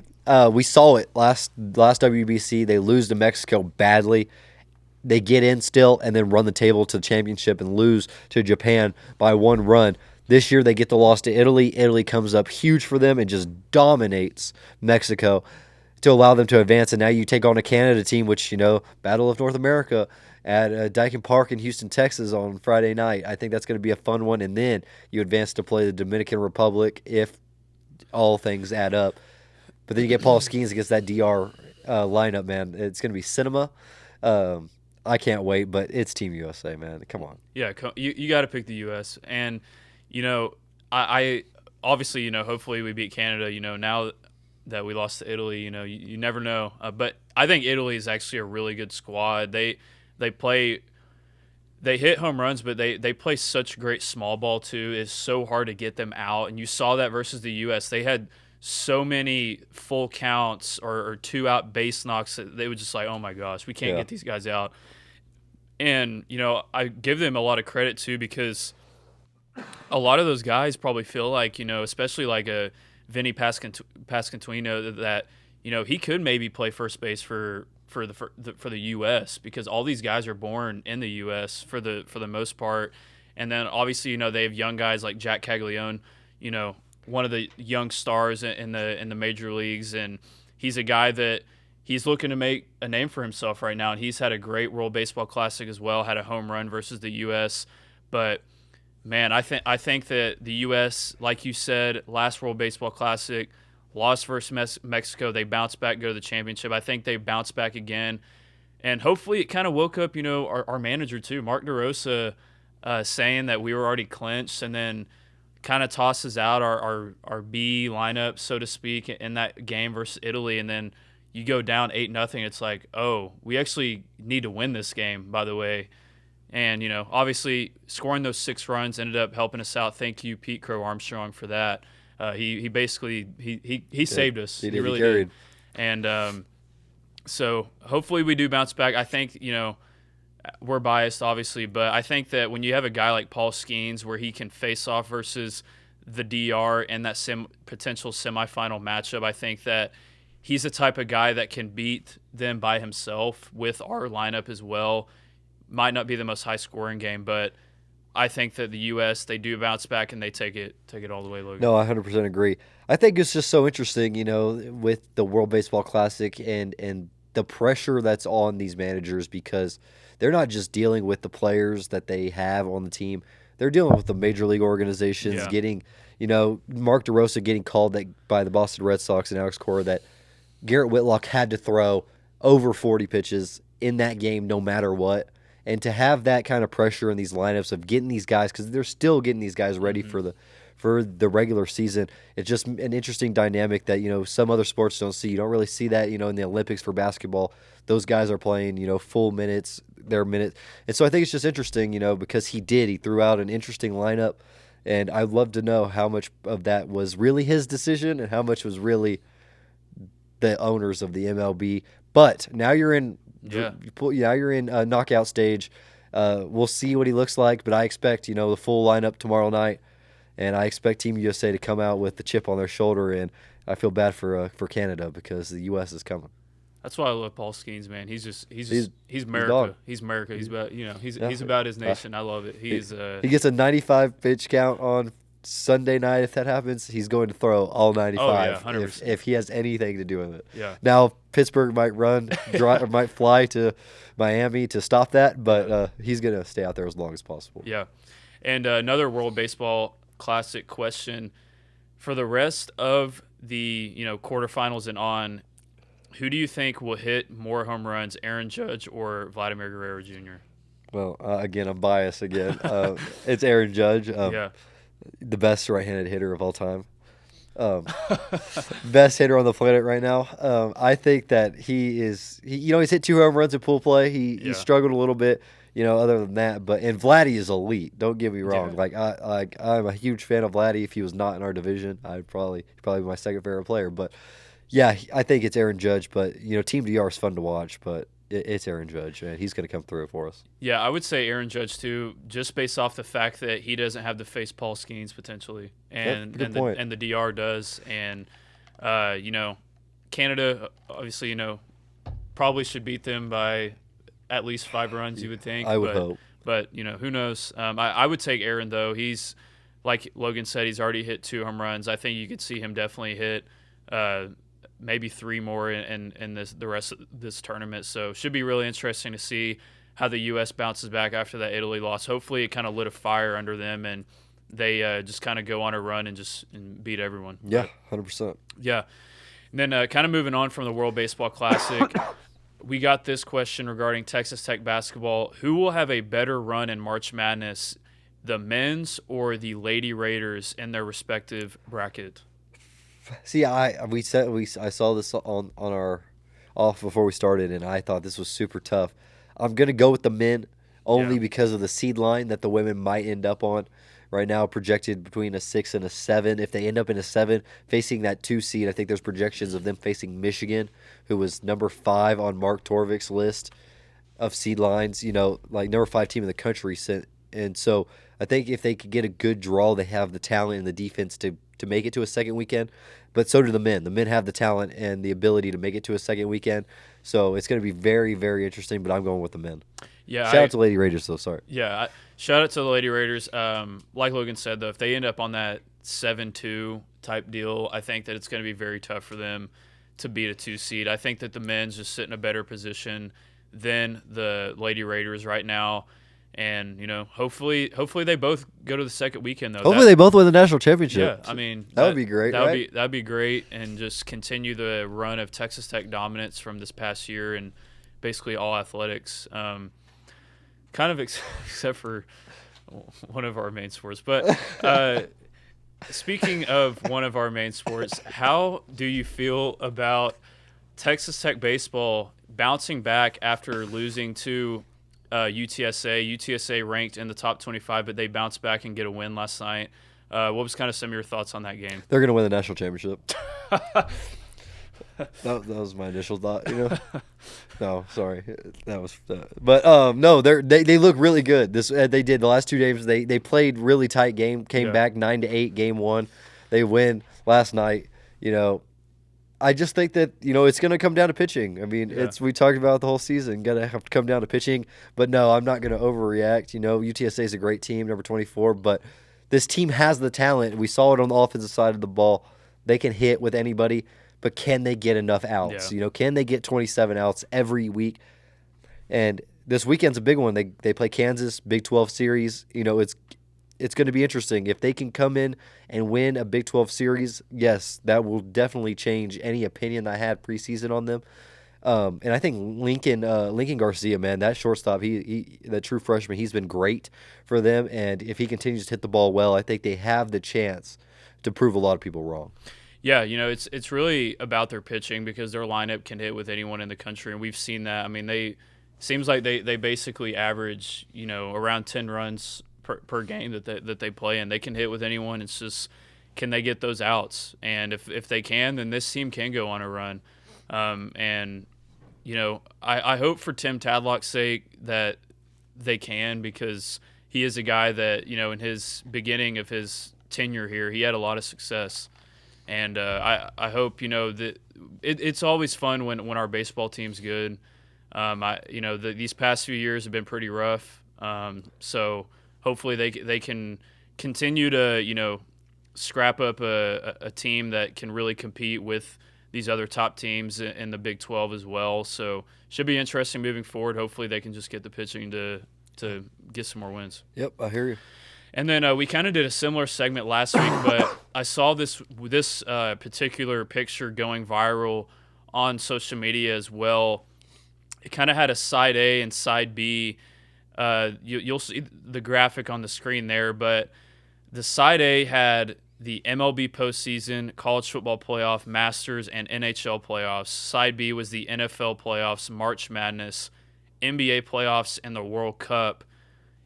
we saw it last WBC. They lose to Mexico badly. They get in still and then run the table to the championship and lose to Japan by 1 run. This year they get the loss to Italy. Italy comes up huge for them and just dominates Mexico to allow them to advance. And now you take on a Canada team, which, Battle of North America at Dyken Park in Houston, Texas on Friday night. I think that's going to be a fun one. And then you advance to play the Dominican Republic if all things add up. But then you get Paul Skeens against that DR lineup, man. It's going to be cinema. I can't wait, but it's Team USA, man. Come on. Yeah, you got to pick the U.S. And, I obviously, hopefully we beat Canada, now that we lost to Italy, you never know. But I think Italy is actually a really good squad. They hit home runs, but they play such great small ball too. It's so hard to get them out. And you saw that versus the U.S. They had so many full counts or 2-out base knocks that they were just like, oh my gosh, we can't get these guys out. And, I give them a lot of credit too, because a lot of those guys probably feel like, especially like a Vinny Pasquantino, that, he could maybe play first base for the U.S. because all these guys are born in the U.S. for the most part. And then obviously, they have young guys like Jack Caglione, one of the young stars in the major leagues, and he's a guy that he's looking to make a name for himself right now. And he's had a great World Baseball Classic as well, had a home run versus the U.S. But man, I think that the U.S., like you said, last World Baseball Classic, lost versus Mexico. They bounced back, go to the championship. I think they bounce back again. And hopefully it kind of woke up, our manager too, Mark DeRosa, saying that we were already clinched, and then kind of tosses out our B lineup, so to speak, in that game versus Italy. And then you go down 8-0. It's like, oh, we actually need to win this game, by the way. And, obviously scoring those 6 runs ended up helping us out. Thank you, Pete Crow Armstrong, for that. He basically he saved us. He really did. And so hopefully we do bounce back. I think, we're biased, obviously, but I think that when you have a guy like Paul Skeens where he can face off versus the DR in that potential semifinal matchup, I think that he's the type of guy that can beat them by himself with our lineup as well. Might not be the most high-scoring game, but I think that the U.S., they do bounce back and they take it all the way, Logan. No, I 100% agree. I think it's just so interesting, with the World Baseball Classic and the pressure that's on these managers, because they're not just dealing with the players that they have on the team. They're dealing with the major league organizations, getting, Mark DeRosa getting called by the Boston Red Sox and Alex Cora that Garrett Whitlock had to throw over 40 pitches in that game no matter what. And to have that kind of pressure in these lineups of getting these guys, because they're still getting these guys ready for the regular season, it's just an interesting dynamic that, some other sports don't see. You don't really see that, in the Olympics for basketball. Those guys are playing, full minutes, their minutes. And so I think it's just interesting, because he threw out an interesting lineup. And I'd love to know how much of that was really his decision and how much was really the owners of the MLB. But now you're in a knockout stage. We'll see what he looks like, but I expect, the full lineup tomorrow night. And I expect Team USA to come out with the chip on their shoulder, and I feel bad for Canada because the U.S. is coming. That's why I love Paul Skeens, man. He's America. He's America. He's about he's about his nation. I love it. He gets a 95 pitch count on Sunday night. If that happens, he's going to throw all 95. Oh, yeah, 100%. If he has anything to do with it. Yeah. Now Pittsburgh might might fly to Miami to stop that, but he's going to stay out there as long as possible. Yeah. And another World Baseball Classic question for the rest of the quarterfinals and on. Who do you think will hit more home runs, Aaron Judge or Vladimir Guerrero Jr.? Well, again, I'm biased again. It's Aaron Judge, the best right-handed hitter of all time, best hitter on the planet right now. I think that he's hit 2 home runs in pool play. He struggled a little bit, other than that. And Vladdy is elite. Don't get me wrong. Yeah. I'm a huge fan of Vladdy. If he was not in our division, I'd probably be my second favorite player. But yeah, I think it's Aaron Judge. But Team DR is fun to watch. But it's Aaron Judge, man. He's going to come through for us. Yeah, I would say Aaron Judge too, just based off the fact that he doesn't have to face Paul Skeens potentially, and the DR does, and Canada obviously probably should beat them by at least 5 runs, you would think. I would hope. But who knows? I would take Aaron though. He's like Logan said, he's already hit 2 home runs. I think you could see him definitely hit maybe 3 more in the rest of this tournament. So should be really interesting to see how the U.S. bounces back after that Italy loss. Hopefully it kind of lit a fire under them and they just kind of go on a run and beat everyone. Yeah, 100%. Yeah. And then kind of moving on from the World Baseball Classic, we got this question regarding Texas Tech basketball. Who will have a better run in March Madness, the men's or the Lady Raiders in their respective bracket? See, I saw this on our off before we started, and I thought this was super tough. I'm gonna go with the men only because of the seed line that the women might end up on. Right now, projected between a 6 and a 7. If they end up in a 7, facing that 2 seed, I think there's projections of them facing Michigan, who was number 5 on Mark Torvik's list of seed lines. Number 5 team in the country. And so I think if they could get a good draw, they have the talent and the defense to make it to a second weekend. But so do the men. The men have the talent and the ability to make it to a second weekend. So it's going to be very, very interesting, but I'm going with the men. Yeah, Shout out to Lady Raiders, though. Sorry. Yeah, shout out to the Lady Raiders. Like Logan said, though, if they end up on that 7-2 type deal, I think that it's going to be very tough for them to beat a 2 seed. I think that the men's just sit in a better position than the Lady Raiders right now. And, hopefully they both go to the second weekend, though. Hopefully they both win the national championship. Yeah, I mean. That would be great, right? That'd be great, and just continue the run of Texas Tech dominance from this past year and basically all athletics. Kind of except for one of our main sports. But speaking of one of our main sports, how do you feel about Texas Tech baseball bouncing back after losing to UTSA? UTSA ranked in the top 25, but they bounced back and get a win last night. What was kind of some of your thoughts on that game? They're going to win the national championship. that was my initial thought, No, sorry. That was but no, they look really good. They did the last 2 games. They played really tight game, came back 9-8 game 1. They win last night, I just think that, it's going to come down to pitching. I mean, we talked about it the whole season, going to have to come down to pitching. But no, I'm not going to overreact. UTSA is a great team, number 24, but this team has the talent. We saw it on the offensive side of the ball. They can hit with anybody, but can they get enough outs? Yeah. Can they get 27 outs every week? And this weekend's a big one. They play Kansas, Big 12 series. It's going to be interesting. If they can come in and win a Big 12 series, yes, that will definitely change any opinion I had preseason on them. And I think Lincoln Garcia, man, that shortstop, that true freshman, he's been great for them. And if he continues to hit the ball well, I think they have the chance to prove a lot of people wrong. Yeah, it's really about their pitching because their lineup can hit with anyone in the country, and we've seen that. I mean, seems like they basically average around 10 runs per game that they play, and they can hit with anyone. It's just, can they get those outs? And if they can, then this team can go on a run. And I hope for Tim Tadlock's sake that they can, because he is a guy that in his beginning of his tenure here, he had a lot of success. And I hope that it's always fun when our baseball team's good. These past few years have been pretty rough. So hopefully they can continue to scrap up a team that can really compete with these other top teams in the Big 12 as well. So should be interesting moving forward. Hopefully they can just get the pitching to get some more wins. Yep, I hear you. And then we kind of did a similar segment last week, but I saw this particular picture going viral on social media as well. It kind of had a side A and side B. You'll see the graphic on the screen there, but the side A had the MLB postseason, college football playoff, Masters, and NHL playoffs. Side B was the NFL playoffs, March Madness, NBA playoffs, and the World Cup.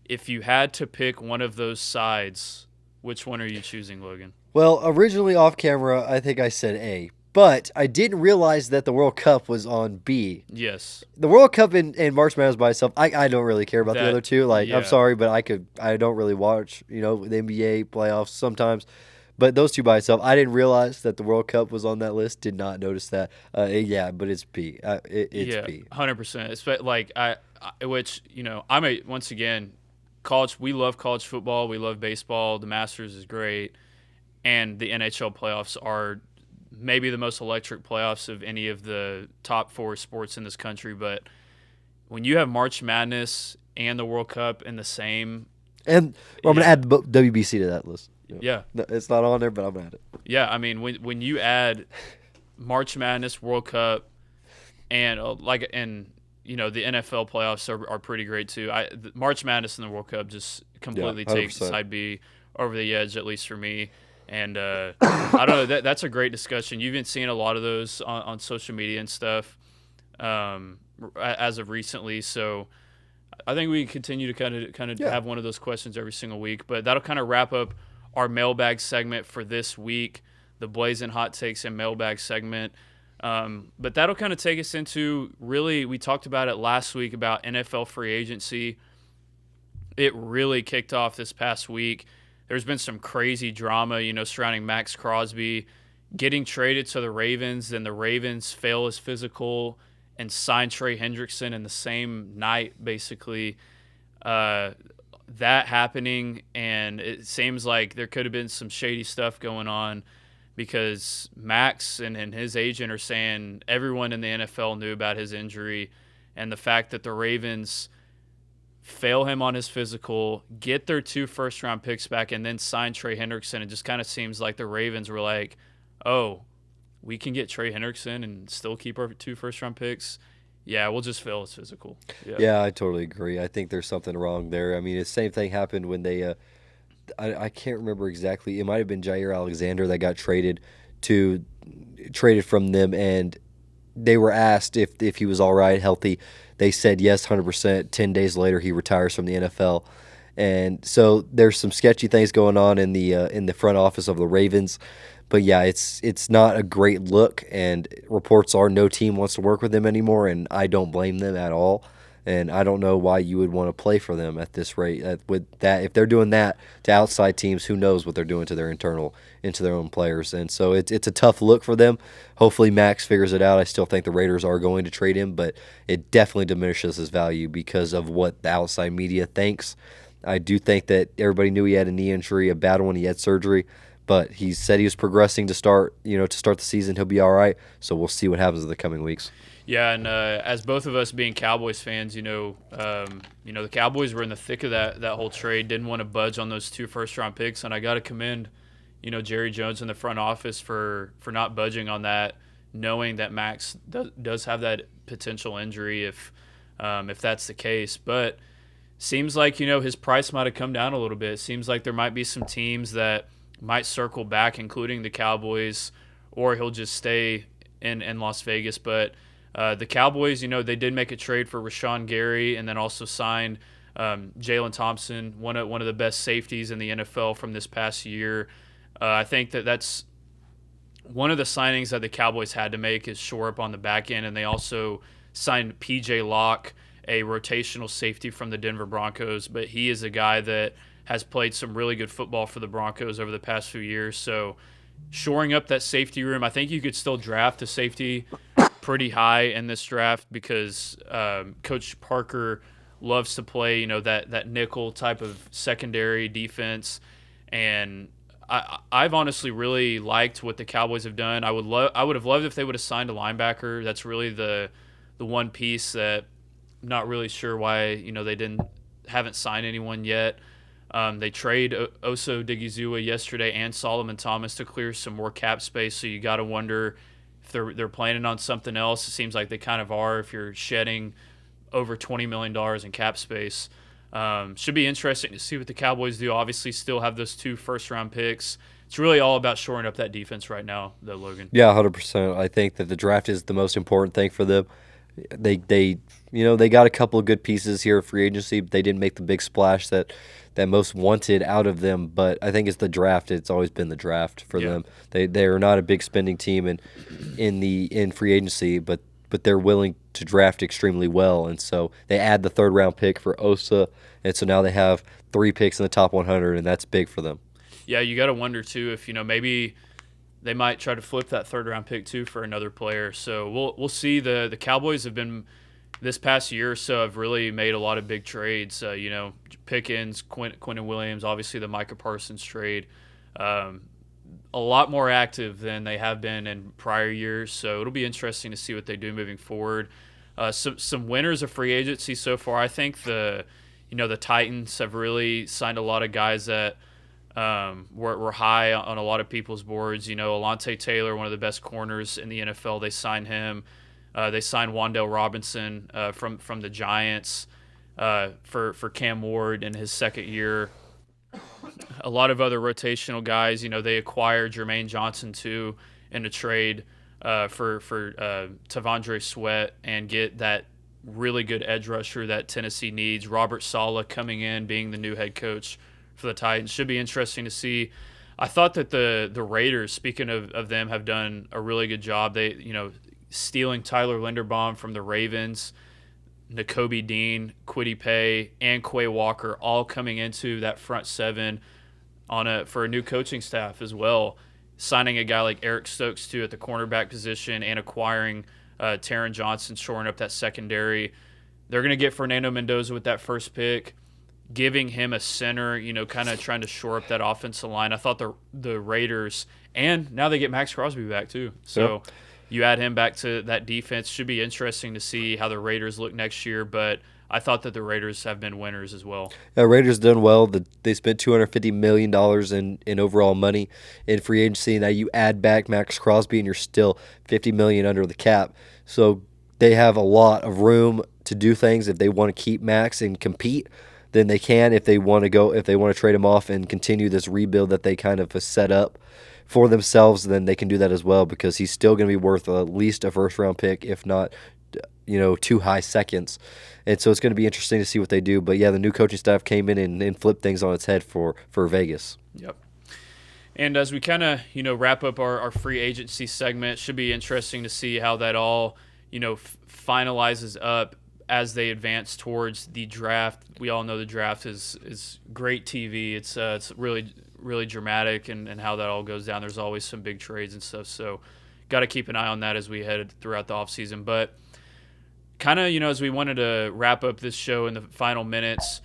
If you had to pick one of those sides, which one are you choosing, Logan? Well, originally off camera, I think I said A, but I didn't realize that the World Cup was on B. Yes. The World Cup and March Madness by itself, I don't really care about the other two. Like, yeah. I'm sorry, but I don't really watch, the NBA playoffs sometimes. But those two by itself, I didn't realize that the World Cup was on that list. Did not notice that. Yeah, but it's B. It's B. 100%. It's like once again, college. We love college football. We love baseball. The Masters is great, and the NHL playoffs are maybe the most electric playoffs of any of the top 4 sports in this country. But when you have March Madness and the World Cup in the same, and I'm gonna add the WBC to that list. Yeah, no, it's not on there, but I'm gonna add it. Yeah, I mean when you add March Madness, World Cup, and the NFL playoffs are pretty great too. The March Madness and the World Cup just completely take side B over the edge, at least for me. And I don't know, that's a great discussion. You've been seeing a lot of those on social media and stuff as of recently. So I think we continue to kind of have one of those questions every single week. But that'll kind of wrap up our mailbag segment for this week, the Blazin' Hot Takes and mailbag segment. But that'll kind of take us into, really, we talked about it last week about NFL free agency. It really kicked off this past week. There's been some crazy drama, surrounding Max Crosby getting traded to the Ravens. Then the Ravens fail his physical and sign Trey Hendrickson in the same night, basically. That happening, and it seems like there could have been some shady stuff going on, because Max and his agent are saying everyone in the NFL knew about his injury, and the fact that the Ravens fail him on his physical, get their 2 first-round picks back, and then sign Trey Hendrickson. It just kind of seems like the Ravens were like, oh, we can get Trey Hendrickson and still keep our 2 first-round picks. Yeah, we'll just fail his physical. Yeah, I totally agree. I think there's something wrong there. I mean, the same thing happened when they I can't remember exactly. It might have been Jair Alexander that got traded from them, and they were asked if he was all right, healthy. They said yes, 100%. 10 days later, he retires from the NFL. And so there's some sketchy things going on in the front office of the Ravens. But yeah, it's not a great look, and reports are no team wants to work with them anymore, and I don't blame them at all. And I don't know why you would want to play for them at this rate. With that, if they're doing that to outside teams, who knows what they're doing to their own players. And so it's a tough look for them. Hopefully Max figures it out. I still think the Raiders are going to trade him, but it definitely diminishes his value because of what the outside media thinks. I do think that everybody knew he had a knee injury, a bad one. He had surgery, but he said he was progressing to start the season. He'll be all right. So we'll see what happens in the coming weeks. Yeah, and as both of us being Cowboys fans, the Cowboys were in the thick of that whole trade, didn't want to budge on those 2 first-round picks, and I got to commend, Jerry Jones in the front office for not budging on that. knowing that Max does have that potential injury if that's the case. But seems like, his price might have come down a little bit. Seems like there might be some teams that might circle back, including the Cowboys, or he'll just stay in Las Vegas. But the Cowboys, they did make a trade for Rashawn Gary and then also signed Jalen Thompson, one of the best safeties in the NFL from this past year. I think that's one of the signings that the Cowboys had to make is shore up on the back end, and they also signed P.J. Locke, a rotational safety from the Denver Broncos, but he is a guy that has played some really good football for the Broncos over the past few years. So shoring up that safety room, I think you could still draft a safety pretty high in this draft because Coach Parker loves to play, that nickel type of secondary defense. And I've honestly really liked what the Cowboys have done. I would have loved if they would have signed a linebacker. That's really the one piece that I'm not really sure why they haven't signed anyone yet. They trade Oso Digizua yesterday and Solomon Thomas to clear some more cap space. So you got to wonder if they're planning on something else. It seems like they kind of are. If you're shedding over $20 million in cap space. Should be interesting to see what the Cowboys do. Obviously, still have those 2 first-round picks. It's really all about shoring up that defense right now, though, Logan. Yeah, 100%. I think that the draft is the most important thing for them. They got a couple of good pieces here at free agency. But they didn't make the big splash that most wanted out of them. But I think it's the draft. It's always been the draft for them. They are not a big spending team in free agency, but they're willing to draft extremely well. And so they add the 3rd-round pick for Osa, and so now they have 3 picks in the top 100, and that's big for them. Yeah, you got to wonder, too, if, maybe they might try to flip that 3rd-round pick, too, for another player. So we'll see. The Cowboys have been, this past year or so, have really made a lot of big trades. Pickens, Quentin Williams, obviously the Micah Parsons trade. A lot more active than they have been in prior years, so it'll be interesting to see what they do moving forward. Some winners of free agency so far. I think the Titans have really signed a lot of guys that were high on a lot of people's boards. Alontae Taylor, one of the best corners in the NFL, they signed him. They signed Wan'Dale Robinson from the Giants for Cam Ward in his 2nd year. A lot of other rotational guys. They acquired Jermaine Johnson too in a trade for Tavondre Sweat and get that really good edge rusher that Tennessee needs. Robert Saleh coming in, being the new head coach for the Titans. Should be interesting to see. I thought that the Raiders, speaking of them, have done a really good job. They stealing Tyler Linderbaum from the Ravens. Nakobe Dean, Kwity Paye, and Quay Walker all coming into that front 7 for a new coaching staff as well. Signing a guy like Eric Stokes too at the cornerback position and acquiring Taron Johnson, shoring up that secondary. They're going to get Fernando Mendoza with that 1st pick, giving him a center. Kind of trying to shore up that offensive line. I thought the Raiders, and now they get Max Crosby back too. So. Yep. You add him back to that defense. Should be interesting to see how the Raiders look next year, but I thought that the Raiders have been winners as well. Yeah, Raiders done well. They spent $250 million in overall money in free agency. Now you add back Max Crosby, and you're still $50 million under the cap. So they have a lot of room to do things. If they want to keep Max and compete, then they can. If they want to trade him off and continue this rebuild that they kind of set up for themselves, then they can do that as well, because he's still going to be worth at least a 1st-round pick, if not 2 high seconds. And so it's going to be interesting to see what they do. But yeah, the new coaching staff came in and flipped things on its head for Vegas. Yep. And as we kind of wrap up our free agency segment, should be interesting to see how that all finalizes up as they advance towards the draft. We all know the draft is great TV. It's really dramatic, and how that all goes down. There's always some big trades and stuff, so got to keep an eye on that as we head throughout the offseason. But kind of, as we wanted to wrap up this show in the final minutes,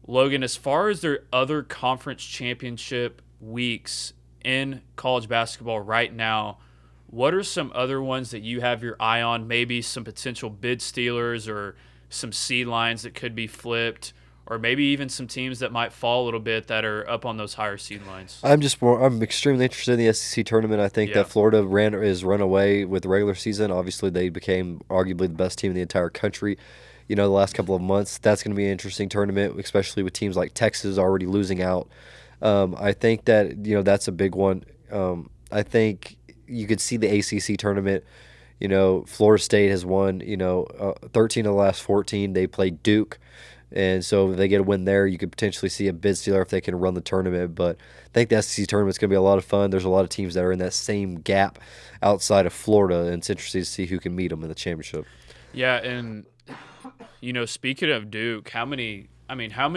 Logan, as far as their other conference championship weeks in college basketball right now, what are some other ones that you have your eye on? Maybe some potential bid stealers or some seed lines that could be flipped, or maybe even some teams that might fall a little bit that are up on those higher seed lines. I'm extremely interested in the SEC tournament. I think Yeah. that Florida is run away with the regular season. Obviously, they became arguably the best team in the entire country. The last couple of months. That's going to be an interesting tournament, especially with teams like Texas already losing out. I think that that's a big one. I think you could see the ACC tournament. Florida State has won 13 of the last 14. They played Duke. And so if they get a win there, you could potentially see a bid stealer if they can run the tournament. But I think the SEC tournament's going to be a lot of fun. There's a lot of teams that are in that same gap outside of Florida, and it's interesting to see who can meet them in the championship. Yeah, and speaking of Duke, how many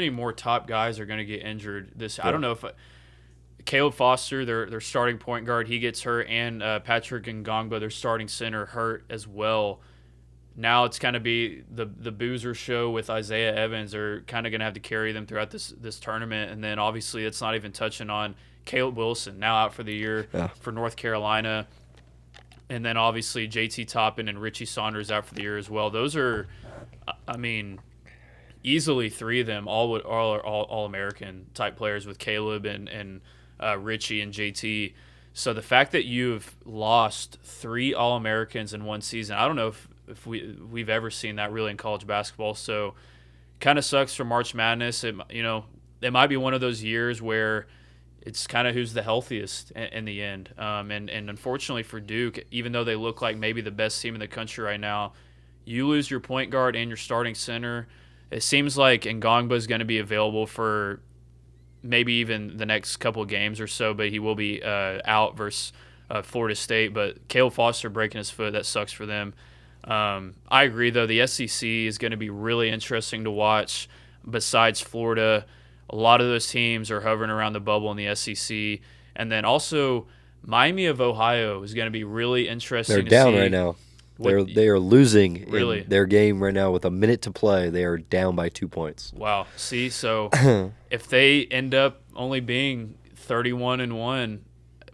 more top guys are going to get injured this? I don't know if Caleb Foster, their starting point guard, he gets hurt, and Patrick Ngongba, their starting center, hurt as well. Now it's kind of be the Boozer show with Isaiah Evans. Are kind of going to have to carry them throughout this tournament. And then obviously it's not even touching on Caleb Wilson, now out for the year for North Carolina. And then obviously JT Toppin and Richie Saunders out for the year as well. Those are, easily three of them all American type players with Caleb and Richie and JT. So the fact that you've lost 3 All-Americans in one season, I don't know if we've ever seen that really in college basketball. So kind of sucks for March Madness. It might be one of those years where it's kind of who's the healthiest in the end. And unfortunately for Duke, even though they look like maybe the best team in the country right now, you lose your point guard and your starting center. It seems like Ngongba is going to be available for maybe even the next couple of games or so, but he will be out versus Florida State. But Caleb Foster breaking his foot, that sucks for them. I agree, though. The SEC is going to be really interesting to watch. Besides Florida, a lot of those teams are hovering around the bubble in the SEC. And then also Miami of Ohio is going to be really interesting. They're down right now. They are losing in their game right now with a minute to play. They are down by 2 points. Wow. See, so if they end up only being 31-1,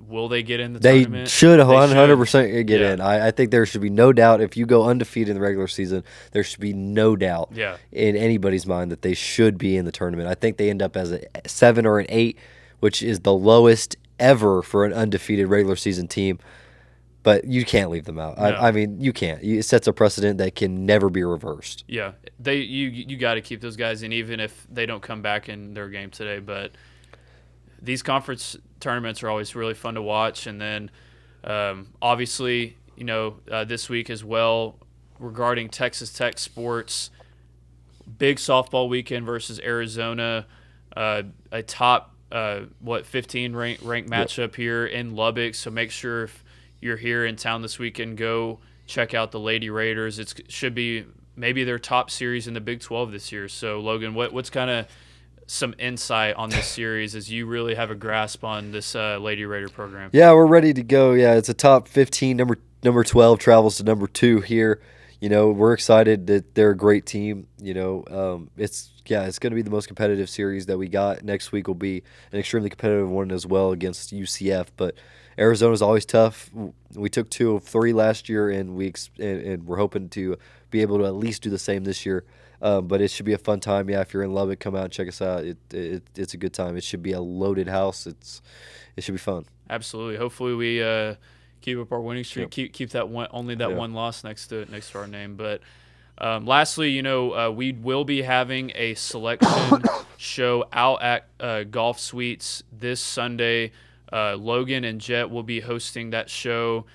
will they get in the tournament? They should 100% get in. I think there should be no doubt. If you go undefeated in the regular season, there should be no doubt in anybody's mind that they should be in the tournament. I think they end up as a 7 or an 8, which is the lowest ever for an undefeated regular season team. But you can't leave them out. No. I mean, you can't. It sets a precedent that can never be reversed. Yeah, you got to keep those guys in, even if they don't come back in their game today. But these conference tournaments are always really fun to watch. And then, obviously, this week as well, regarding Texas Tech sports, big softball weekend versus Arizona, a top 15 ranked matchup here in Lubbock. So make sure if you're here in town this weekend, go check out the Lady Raiders. It should be maybe their top series in the Big 12 this year. So, Logan, what's kind of some insight on this series as you really have a grasp on this Lady Raider program? Yeah, we're ready to go. Yeah, it's a top 15. Number 12 travels to number 2 here. We're excited that they're a great team. It's going to be the most competitive series that we got. Next week will be an extremely competitive one as well against UCF. But Arizona's always tough. We took 2 of 3 last year, and we're hoping to be able to at least do the same this year. But it should be a fun time. Yeah, if you're in Lubbock, come out and check us out. It's a good time. It should be a loaded house. It should be fun. Absolutely. Hopefully we keep up our winning streak. Yep. Keep that one one loss next to our name. But lastly, we will be having a selection show out at Golf Suites this Sunday. Logan and Jet will be hosting that show.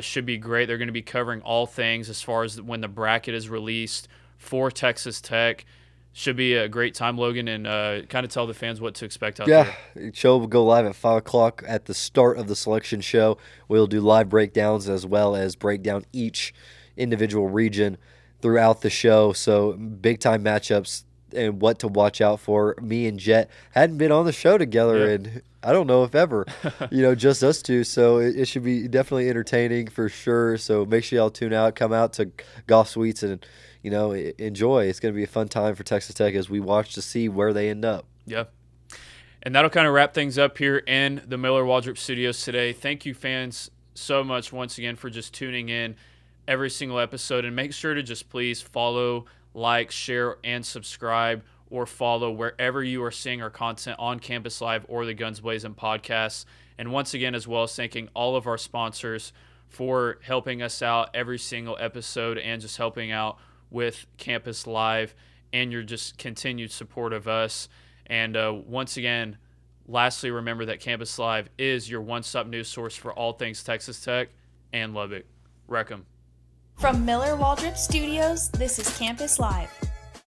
Should be great. They're going to be covering all things as far as when the bracket is released for Texas Tech. Should be a great time, Logan, and kind of tell the fans what to expect out there. Yeah, show will go live at 5 o'clock at the start of the selection show. We'll do live breakdowns as well as break down each individual region throughout the show. So big-time matchups and what to watch out for. Me and Jet hadn't been on the show together in I don't know if ever, just us two. So it should be definitely entertaining for sure. So make sure y'all tune out, come out to Golf Suites and, enjoy. It's going to be a fun time for Texas Tech as we watch to see where they end up. Yeah. And that'll kind of wrap things up here in the Miller Waldrop Studios today. Thank you, fans, so much once again for just tuning in every single episode. And make sure to just please follow, like, share, and subscribe or follow wherever you are seeing our content on Campus Live or the Guns Blazin podcast. And once again, as well as thanking all of our sponsors for helping us out every single episode and just helping out with Campus Live and your just continued support of us. And once again, lastly, remember that Campus Live is your one-stop news source for all things Texas Tech and Lubbock. Wreck 'em. From Miller Waldrop Studios, this is Campus Live.